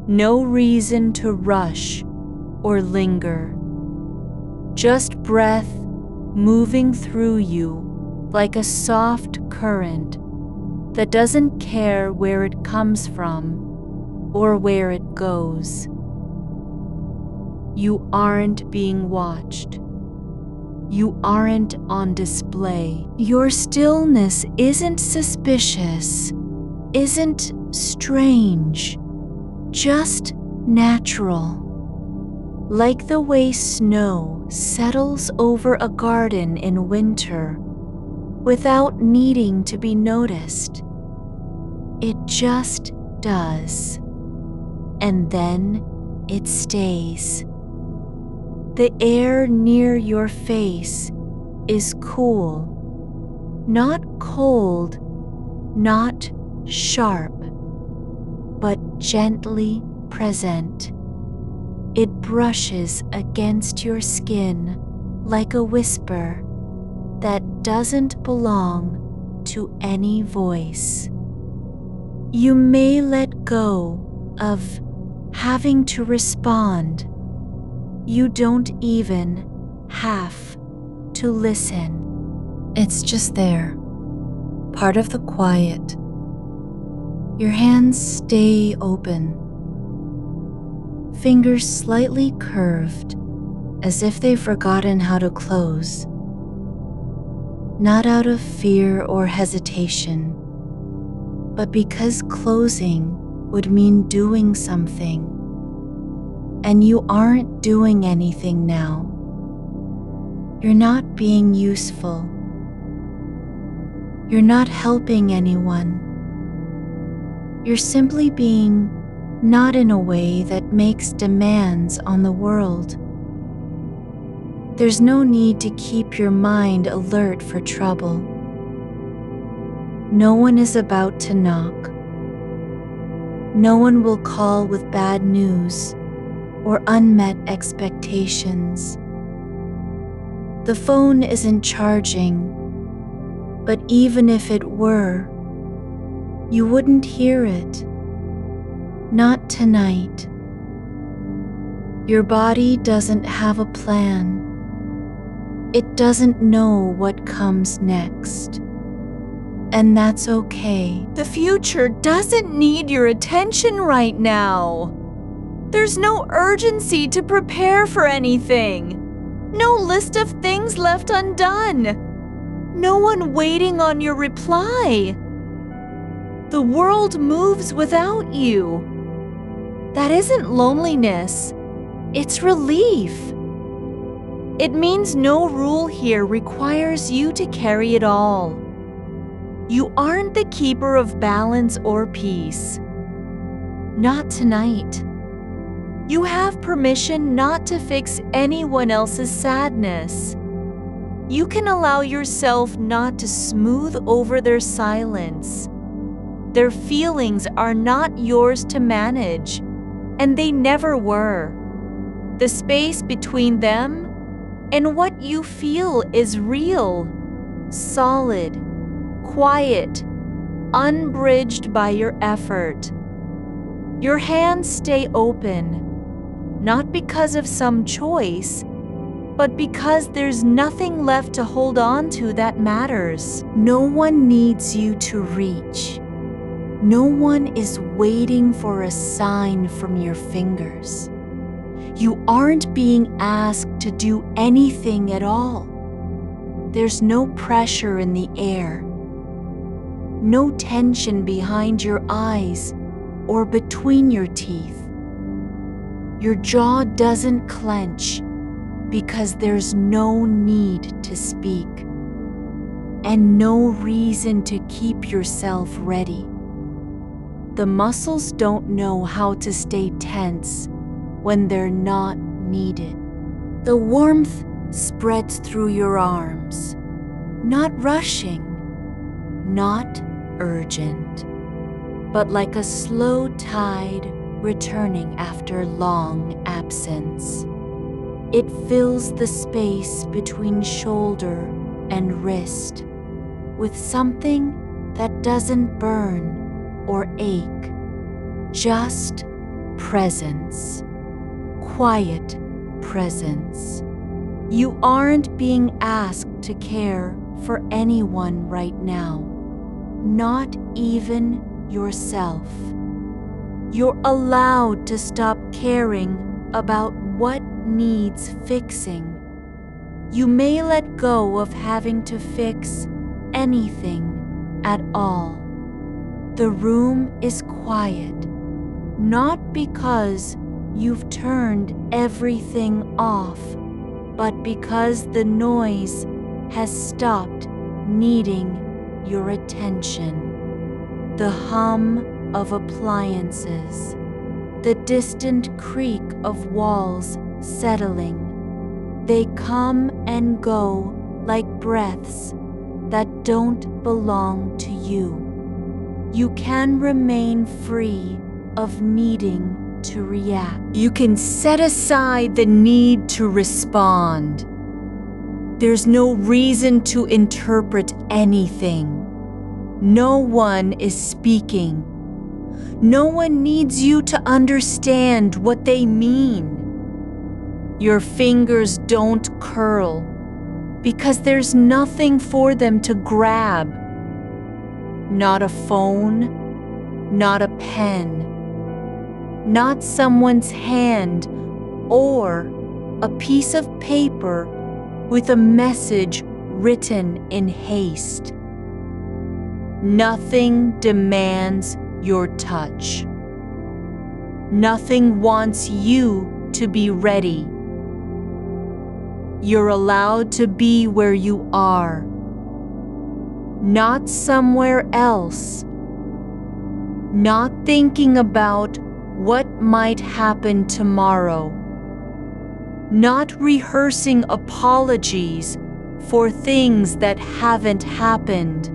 No reason to rush or linger. Just breath moving through you like a soft current that doesn't care where it comes from or where it goes. You aren't being watched. You aren't on display. Your stillness isn't suspicious, isn't strange, just natural. Like the way snow settles over a garden in winter without needing to be noticed. It just does. And then it stays. The air near your face is cool, not cold, not sharp, but gently present. It brushes against your skin like a whisper that doesn't belong to any voice. You may let go of having to respond. You don't even have to listen. It's just there, part of the quiet. Your hands stay open, fingers slightly curved as if they've forgotten how to close. Not out of fear or hesitation, but because closing would mean doing something. And you aren't doing anything now. You're not being useful. You're not helping anyone. You're simply being not in a way that makes demands on the world. There's no need to keep your mind alert for trouble. No one is about to knock. No one will call with bad news or unmet expectations. The phone isn't charging, but even if it were, you wouldn't hear it. Not tonight. Your body doesn't have a plan. It doesn't know what comes next. And that's okay. The future doesn't need your attention right now. There's no urgency to prepare for anything. No list of things left undone. No one waiting on your reply. The world moves without you. That isn't loneliness. It's relief. It means no rule here requires you to carry it all. You aren't the keeper of balance or peace. Not tonight. You have permission not to fix anyone else's sadness. You can allow yourself not to smooth over their silence. Their feelings are not yours to manage, and they never were. The space between them and what you feel is real, solid, quiet, unbridged by your effort. Your hands stay open, not because of some choice, but because there's nothing left to hold on to that matters. No one needs you to reach. No one is waiting for a sign from your fingers. You aren't being asked to do anything at all. There's no pressure in the air. No tension behind your eyes or between your teeth. Your jaw doesn't clench because there's no need to speak and no reason to keep yourself ready. The muscles don't know how to stay tense when they're not needed. The warmth spreads through your arms, not rushing, not urgent, but like a slow tide returning after long absence. It fills the space between shoulder and wrist with something that doesn't burn or ache, just presence, quiet presence. You aren't being asked to care for anyone right now, not even yourself. You're allowed to stop caring about what needs fixing. You may let go of having to fix anything at all. The room is quiet, not because you've turned everything off, but because the noise has stopped needing your attention. The hum of appliances, the distant creak of walls settling, they come and go like breaths that don't belong to you. You can remain free of needing to react. You can set aside the need to respond. There's no reason to interpret anything. No one is speaking. No one needs you to understand what they mean. Your fingers don't curl because there's nothing for them to grab. Not a phone, not a pen, not someone's hand or a piece of paper with a message written in haste. Nothing demands your touch. Nothing wants you to be ready. You're allowed to be where you are. not somewhere else. Not thinking about what might happen tomorrow. Not rehearsing apologies for things that haven't happened.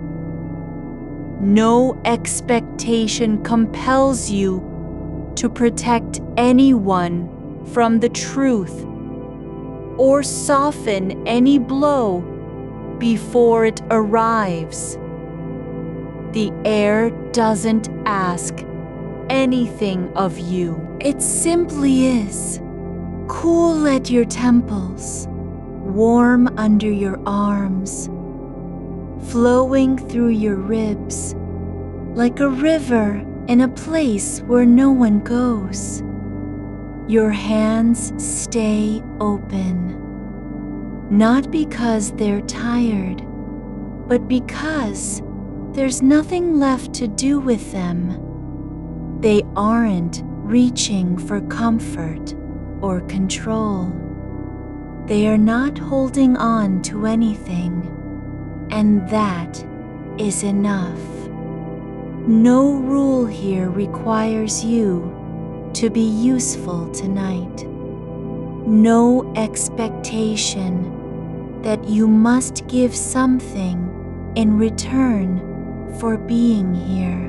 No expectation compels you to protect anyone from the truth or soften any blow before it arrives. The air doesn't ask anything of you. It simply is. Cool at your temples, warm under your arms, flowing through your ribs, like a river in a place where no one goes. Your hands stay open, not because they're tired, but because there's nothing left to do with them. They aren't reaching for comfort or control. They are not holding on to anything, and that is enough. No rule here requires you to be useful tonight. No expectation that you must give something in return for being here.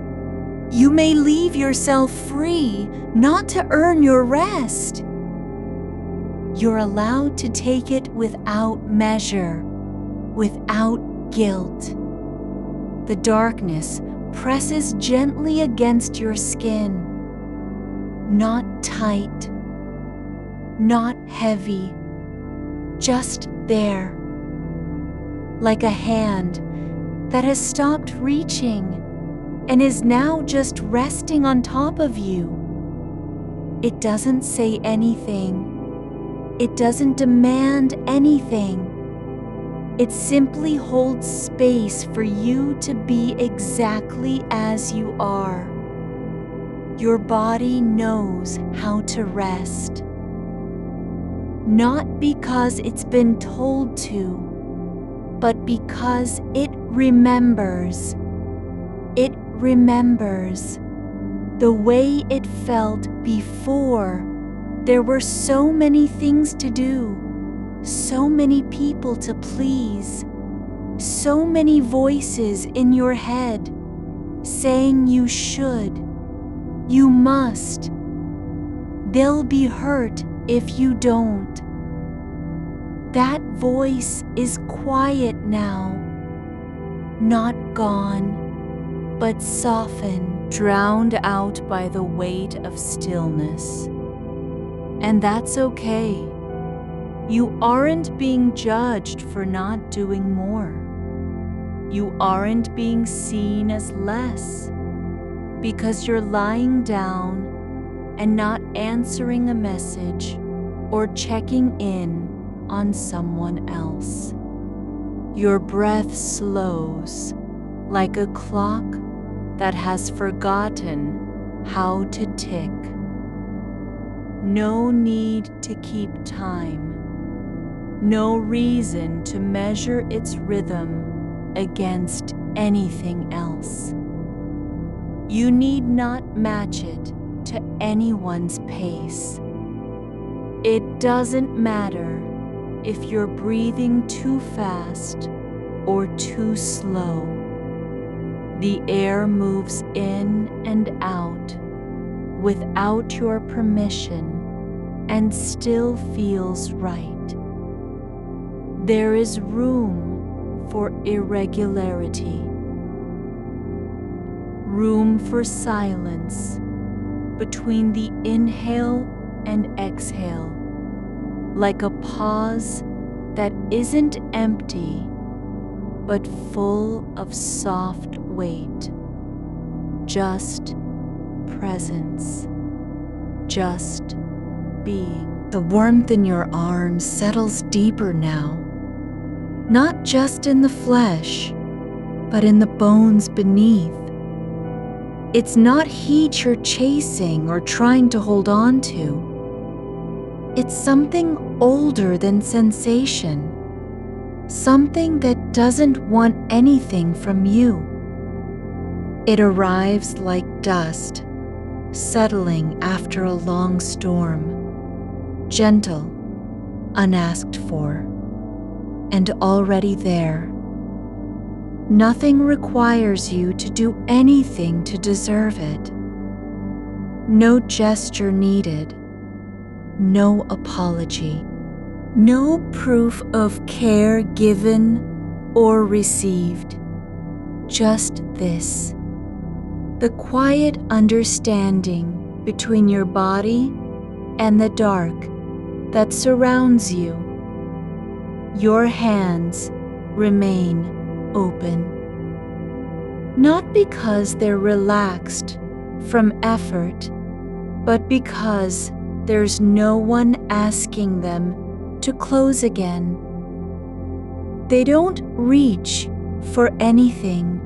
You may leave yourself free not to earn your rest. You're allowed to take it without measure, without guilt. The darkness presses gently against your skin, not tight, not heavy, just there, like a hand that has stopped reaching and is now just resting on top of you. It doesn't say anything. It doesn't demand anything. It simply holds space for you to be exactly as you are. Your body knows how to rest. Not because it's been told to, but because it remembers. It remembers the way it felt before. There were so many things to do, so many people to please, so many voices in your head saying you should, you must. They'll be hurt if you don't. That voice is quiet now, not gone, but softened, drowned out by the weight of stillness. And that's okay. You aren't being judged for not doing more. You aren't being seen as less because you're lying down and not answering a message or checking in on someone else. Your breath slows like a clock that has forgotten how to tick. No need to keep time. No reason to measure its rhythm against anything else. You need not match it to anyone's pace. It doesn't matter if you're breathing too fast or too slow. The air moves in and out without your permission and still feels right. There is room for irregularity, room for silence between the inhale and exhale, like a pause that isn't empty but full of soft weight, just presence, just being. The warmth in your arms settles deeper now, not just in the flesh, but in the bones beneath. It's not heat you're chasing or trying to hold on to. It's something older than sensation, something that doesn't want anything from you. It arrives like dust, settling after a long storm, gentle, unasked for, and already there. Nothing requires you to do anything to deserve it. No gesture needed, no apology, no proof of care given or received. Just this. The quiet understanding between your body and the dark that surrounds you. Your hands remain open. Not because they're relaxed from effort, but because there's no one asking them to close again. They don't reach for anything.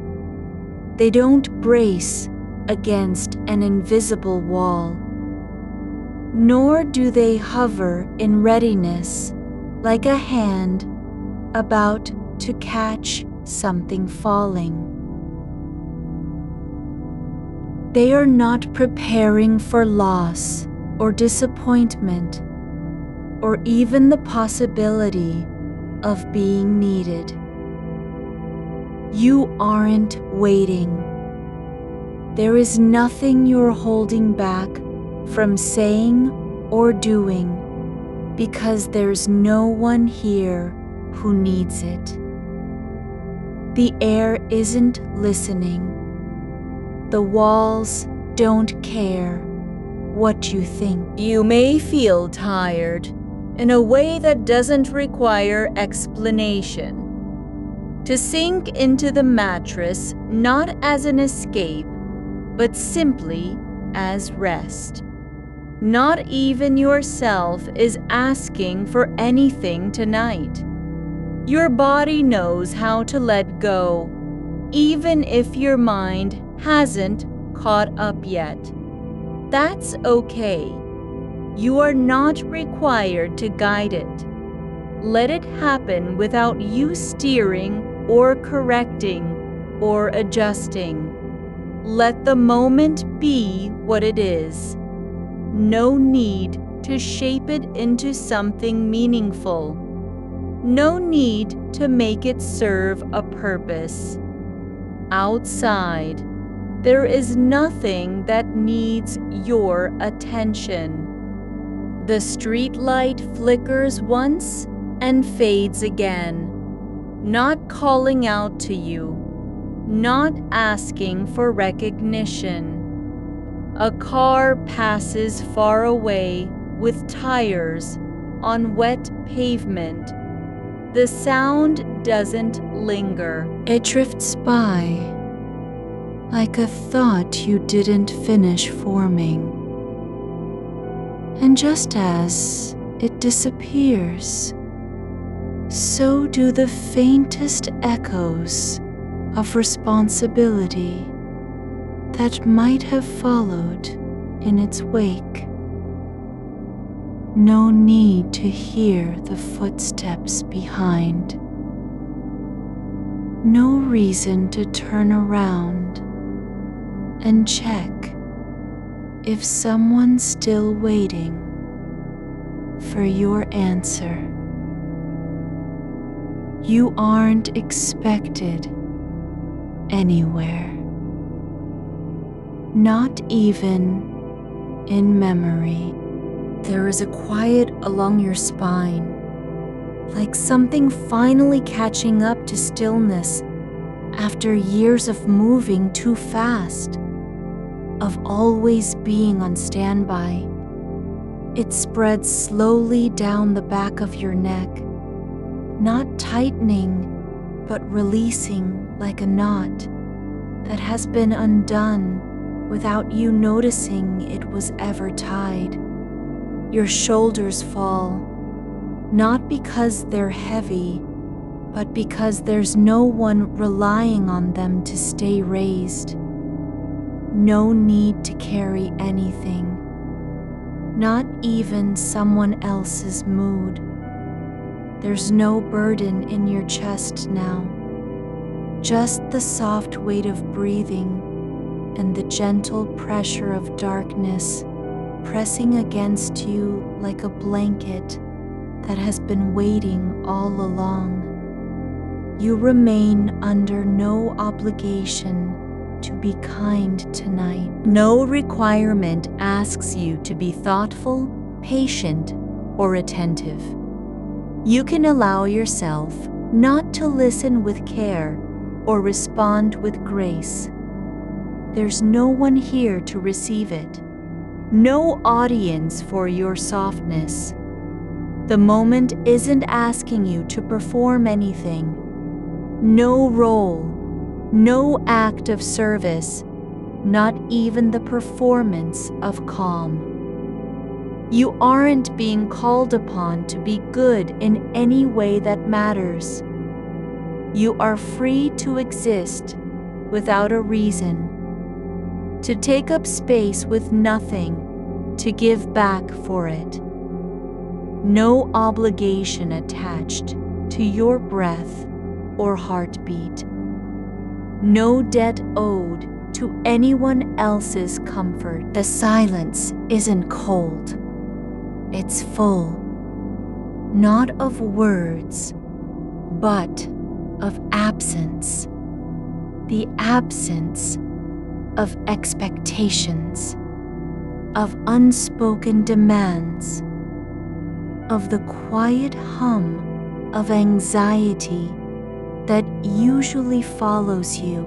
They don't brace against an invisible wall, nor do they hover in readiness like a hand about to catch something falling. They are not preparing for loss or disappointment, or even the possibility of being needed. You aren't waiting. There is nothing you're holding back from saying or doing because there's no one here who needs it. The air isn't listening. The walls don't care what you think. You may feel tired in a way that doesn't require explanation. To sink into the mattress not as an escape, but simply as rest. Not even yourself is asking for anything tonight. Your body knows how to let go, even if your mind hasn't caught up yet. That's okay. You are not required to guide it. Let it happen without you steering or correcting or adjusting. Let the moment be what it is. No need to shape it into something meaningful. No need to make it serve a purpose. Outside, there is nothing that needs your attention. The street light flickers once and fades again, not calling out to you, not asking for recognition. A car passes far away with tires on wet pavement. The sound doesn't linger. It drifts by like a thought you didn't finish forming. And just as it disappears, so do the faintest echoes of responsibility that might have followed in its wake. No need to hear the footsteps behind. No reason to turn around and check if someone's still waiting for your answer. You aren't expected anywhere, not even in memory. There is a quiet along your spine, like something finally catching up to stillness after years of moving too fast, of always being on standby. It spreads slowly down the back of your neck, not tightening, but releasing like a knot that has been undone without you noticing it was ever tied. Your shoulders fall, not because they're heavy, but because there's no one relying on them to stay raised. No need to carry anything, not even someone else's mood. There's no burden in your chest now, just the soft weight of breathing and the gentle pressure of darkness pressing against you like a blanket that has been waiting all along. You remain under no obligation to be kind tonight. No requirement asks you to be thoughtful, patient, or attentive. You can allow yourself not to listen with care or respond with grace. There's no one here to receive it, no audience for your softness. The moment isn't asking you to perform anything. No role, no act of service, not even the performance of calm. You aren't being called upon to be good in any way that matters. You are free to exist without a reason, to take up space with nothing, to give back for it. No obligation attached to your breath or heartbeat. No debt owed to anyone else's comfort. The silence isn't cold. It's full, not of words, but of absence. The absence of expectations, of unspoken demands, of the quiet hum of anxiety that usually follows you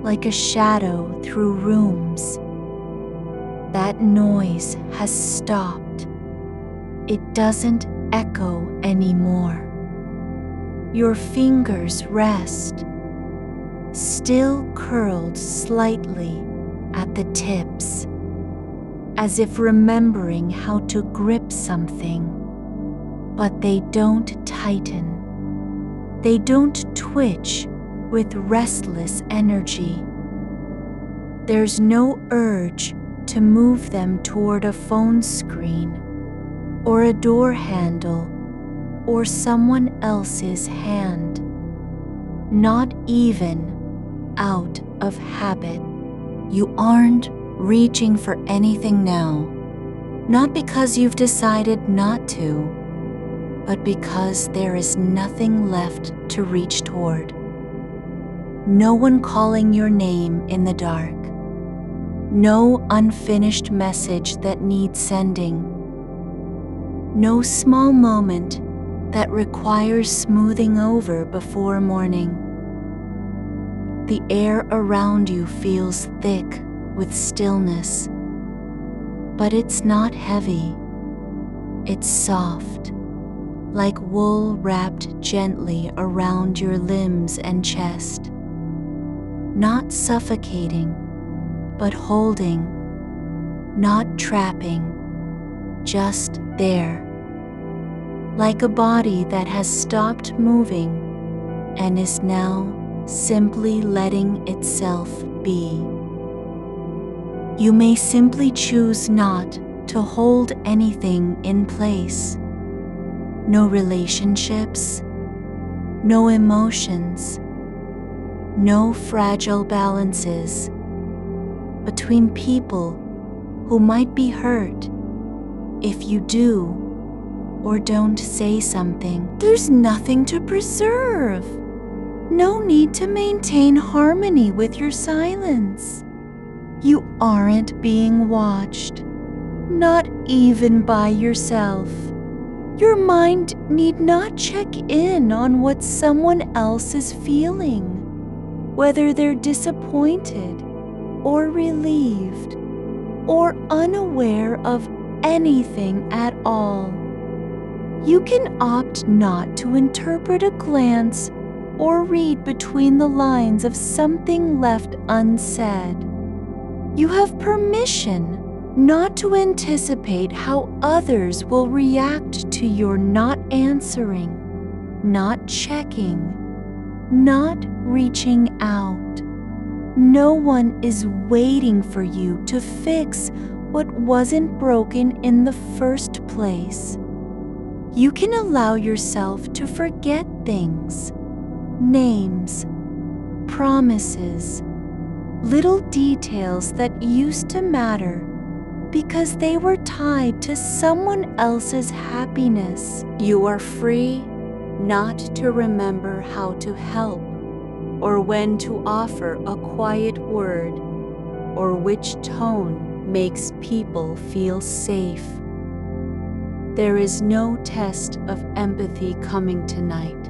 like a shadow through rooms. That noise has stopped. It doesn't echo anymore. Your fingers rest, still curled slightly at the tips, as if remembering how to grip something, but they don't tighten. They don't twitch with restless energy. There's no urge to move them toward a phone screen or a door handle or someone else's hand, not even out of habit. You aren't reaching for anything now, not because you've decided not to, but because there is nothing left to reach toward. No one calling your name in the dark. No unfinished message that needs sending. No small moment that requires smoothing over before morning. The air around you feels thick with stillness, but it's not heavy. It's soft, like wool wrapped gently around your limbs and chest. Not suffocating, but holding, not trapping, just there. Like a body that has stopped moving and is now simply letting itself be. You may simply choose not to hold anything in place. No relationships, no emotions, no fragile balances between people who might be hurt if you do or don't say something. There's nothing to preserve. No need to maintain harmony with your silence. You aren't being watched, not even by yourself. Your mind need not check in on what someone else is feeling, whether they're disappointed or relieved or unaware of anything at all. You can opt not to interpret a glance or read between the lines of something left unsaid. You have permission not to anticipate how others will react to your not answering, not checking, not reaching out. No one is waiting for you to fix what wasn't broken in the first place. You can allow yourself to forget things, names, promises, little details that used to matter because they were tied to someone else's happiness. You are free not to remember how to help, or when to offer a quiet word, or which tone makes people feel safe. There is no test of empathy coming tonight.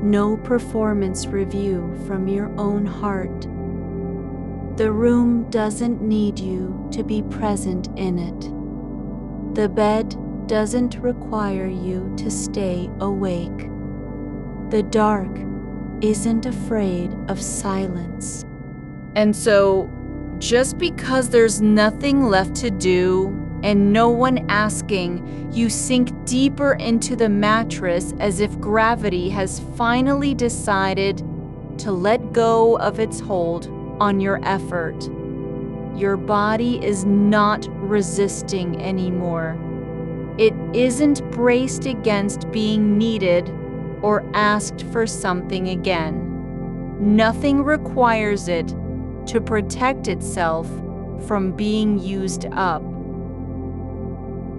No performance review from your own heart. The room doesn't need you to be present in it. The bed doesn't require you to stay awake. The dark isn't afraid of silence. And so, just because there's nothing left to do and no one asking, you sink deeper into the mattress as if gravity has finally decided to let go of its hold on your effort. Your body is not resisting anymore. It isn't braced against being needed or asked for something again. Nothing requires it to protect itself from being used up.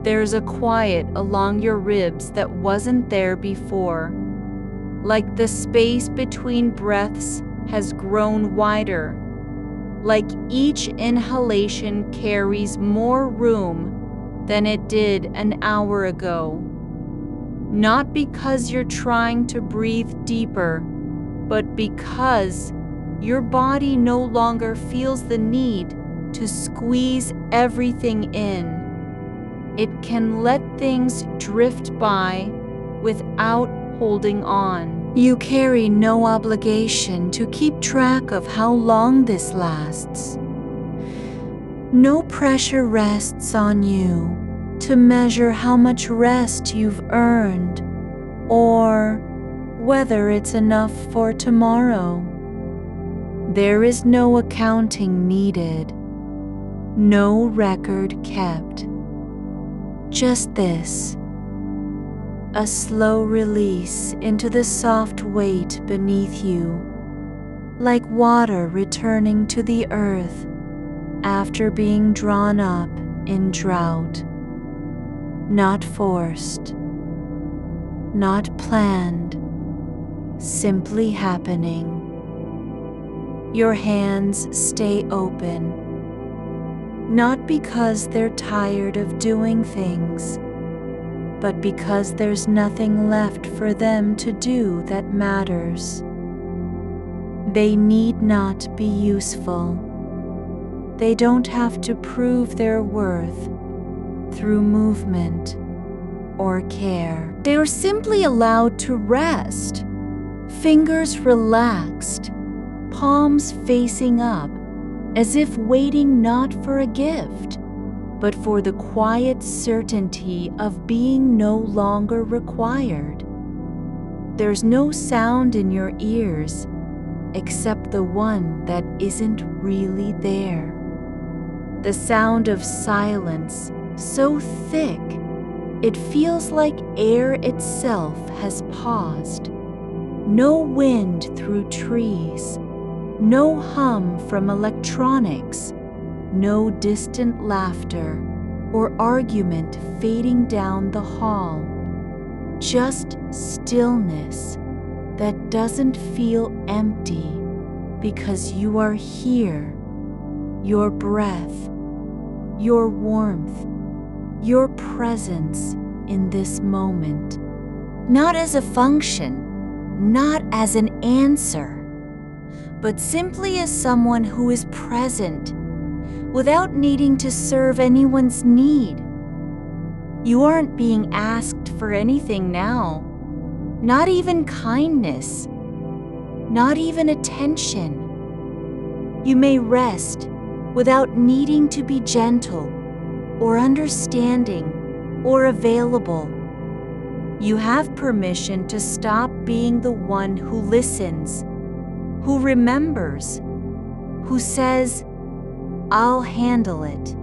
There's a quiet along your ribs that wasn't there before, like the space between breaths has grown wider, like each inhalation carries more room than it did an hour ago. Not because you're trying to breathe deeper, but because your body no longer feels the need to squeeze everything in. It can let things drift by without holding on. You carry no obligation to keep track of how long this lasts. No pressure rests on you to measure how much rest you've earned or whether it's enough for tomorrow. There is no accounting needed, no record kept. Just this, a slow release into the soft weight beneath you, like water returning to the earth after being drawn up in drought. Not forced, not planned, simply happening. Your hands stay open, not because they're tired of doing things, but because there's nothing left for them to do that matters. They need not be useful. They don't have to prove their worth through movement or care. They are simply allowed to rest, fingers relaxed, palms facing up, as if waiting not for a gift, but for the quiet certainty of being no longer required. There's no sound in your ears except the one that isn't really there. The sound of silence, so thick, it feels like air itself has paused. No wind through trees, no hum from electronics, no distant laughter or argument fading down the hall. Just stillness that doesn't feel empty because you are here. Your breath, your warmth, your presence in this moment. Not as a function, not as an answer, but simply as someone who is present without needing to serve anyone's need. You aren't being asked for anything now, not even kindness, not even attention. You may rest without needing to be gentle or understanding or available. You have permission to stop being the one who listens, who remembers, who says, "I'll handle it."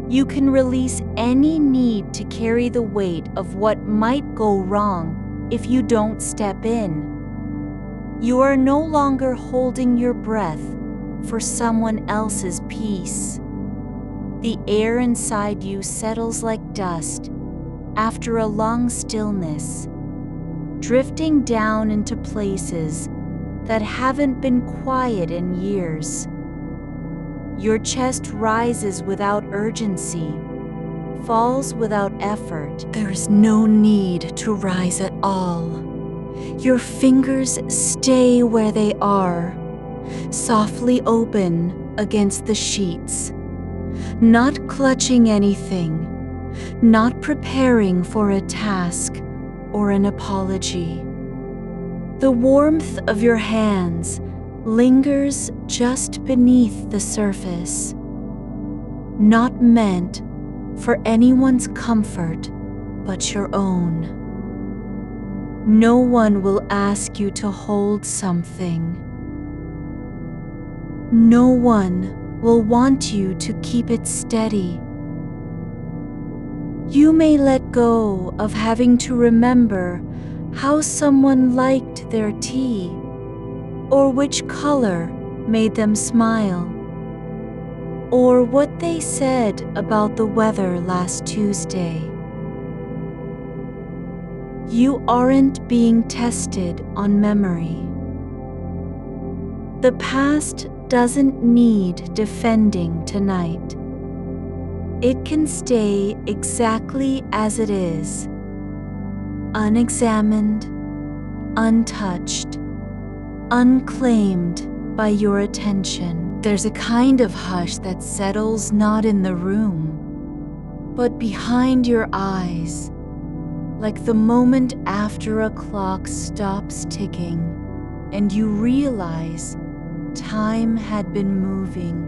You can release any need to carry the weight of what might go wrong if you don't step in. You are no longer holding your breath for someone else's peace. The air inside you settles like dust after a long stillness, drifting down into places that haven't been quiet in years. Your chest rises without urgency, falls without effort. There's no need to rise at all. Your fingers stay where they are, softly open against the sheets, not clutching anything, not preparing for a task or an apology. The warmth of your hands lingers just beneath the surface, not meant for anyone's comfort but your own. No one will ask you to hold something. No one will want you to keep it steady. You may let go of having to remember how someone liked their tea, or which color made them smile, or what they said about the weather last Tuesday. You aren't being tested on memory. The past doesn't need defending tonight. It can stay exactly as it is, unexamined, untouched, unclaimed by your attention. There's a kind of hush that settles not in the room, but behind your eyes, like the moment after a clock stops ticking and you realize time had been moving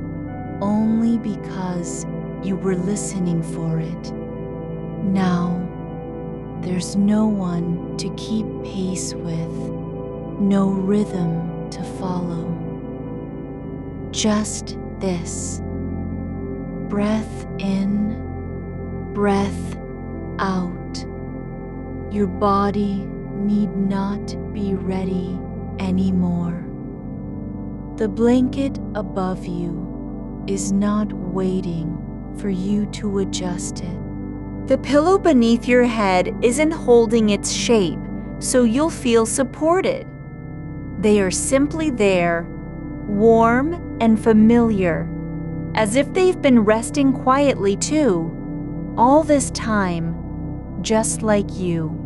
only because you were listening for it. Now, there's no one to keep pace with, no rhythm to follow. Just this. Breath in, breath out. Your body need not be ready anymore. The blanket above you is not waiting for you to adjust it. The pillow beneath your head isn't holding its shape, so you'll feel supported. They are simply there, warm and familiar, as if they've been resting quietly too, all this time, just like you.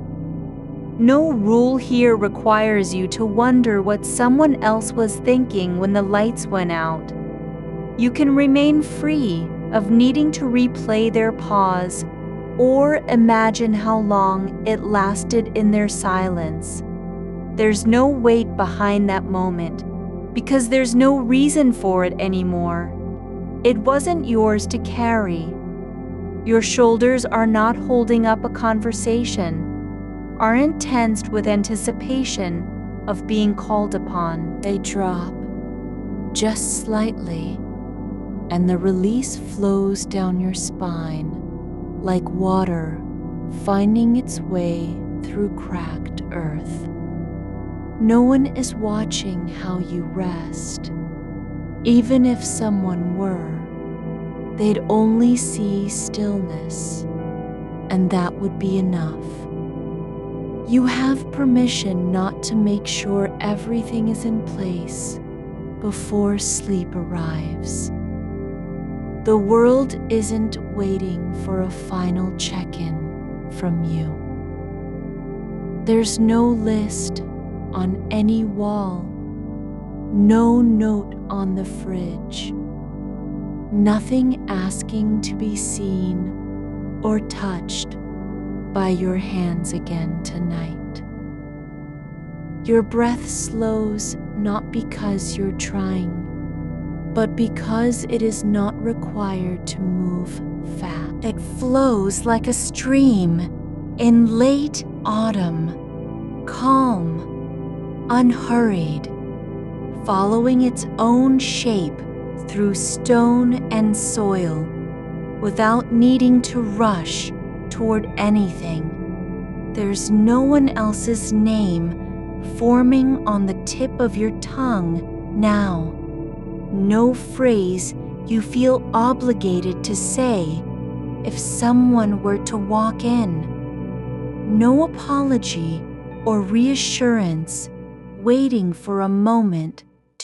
No rule here requires you to wonder what someone else was thinking when the lights went out. You can remain free of needing to replay their pause or imagine how long it lasted in their silence. There's no weight behind that moment because there's no reason for it anymore. It wasn't yours to carry. Your shoulders are not holding up a conversation, aren't tensed with anticipation of being called upon. They drop just slightly, and the release flows down your spine like water finding its way through cracked earth. No one is watching how you rest. Even if someone were, they'd only see stillness, and that would be enough. You have permission not to make sure everything is in place before sleep arrives. The world isn't waiting for a final check-in from you. There's no list on any wall, no note on the fridge, nothing asking to be seen or touched by your hands again tonight. Your breath slows not because you're trying, but because it is not required to move fast. It flows like a stream in late autumn, calm, unhurried, following its own shape through stone and soil, without needing to rush toward anything. There's no one else's name forming on the tip of your tongue now. No phrase you feel obligated to say if someone were to walk in. No apology or reassurance waiting for a moment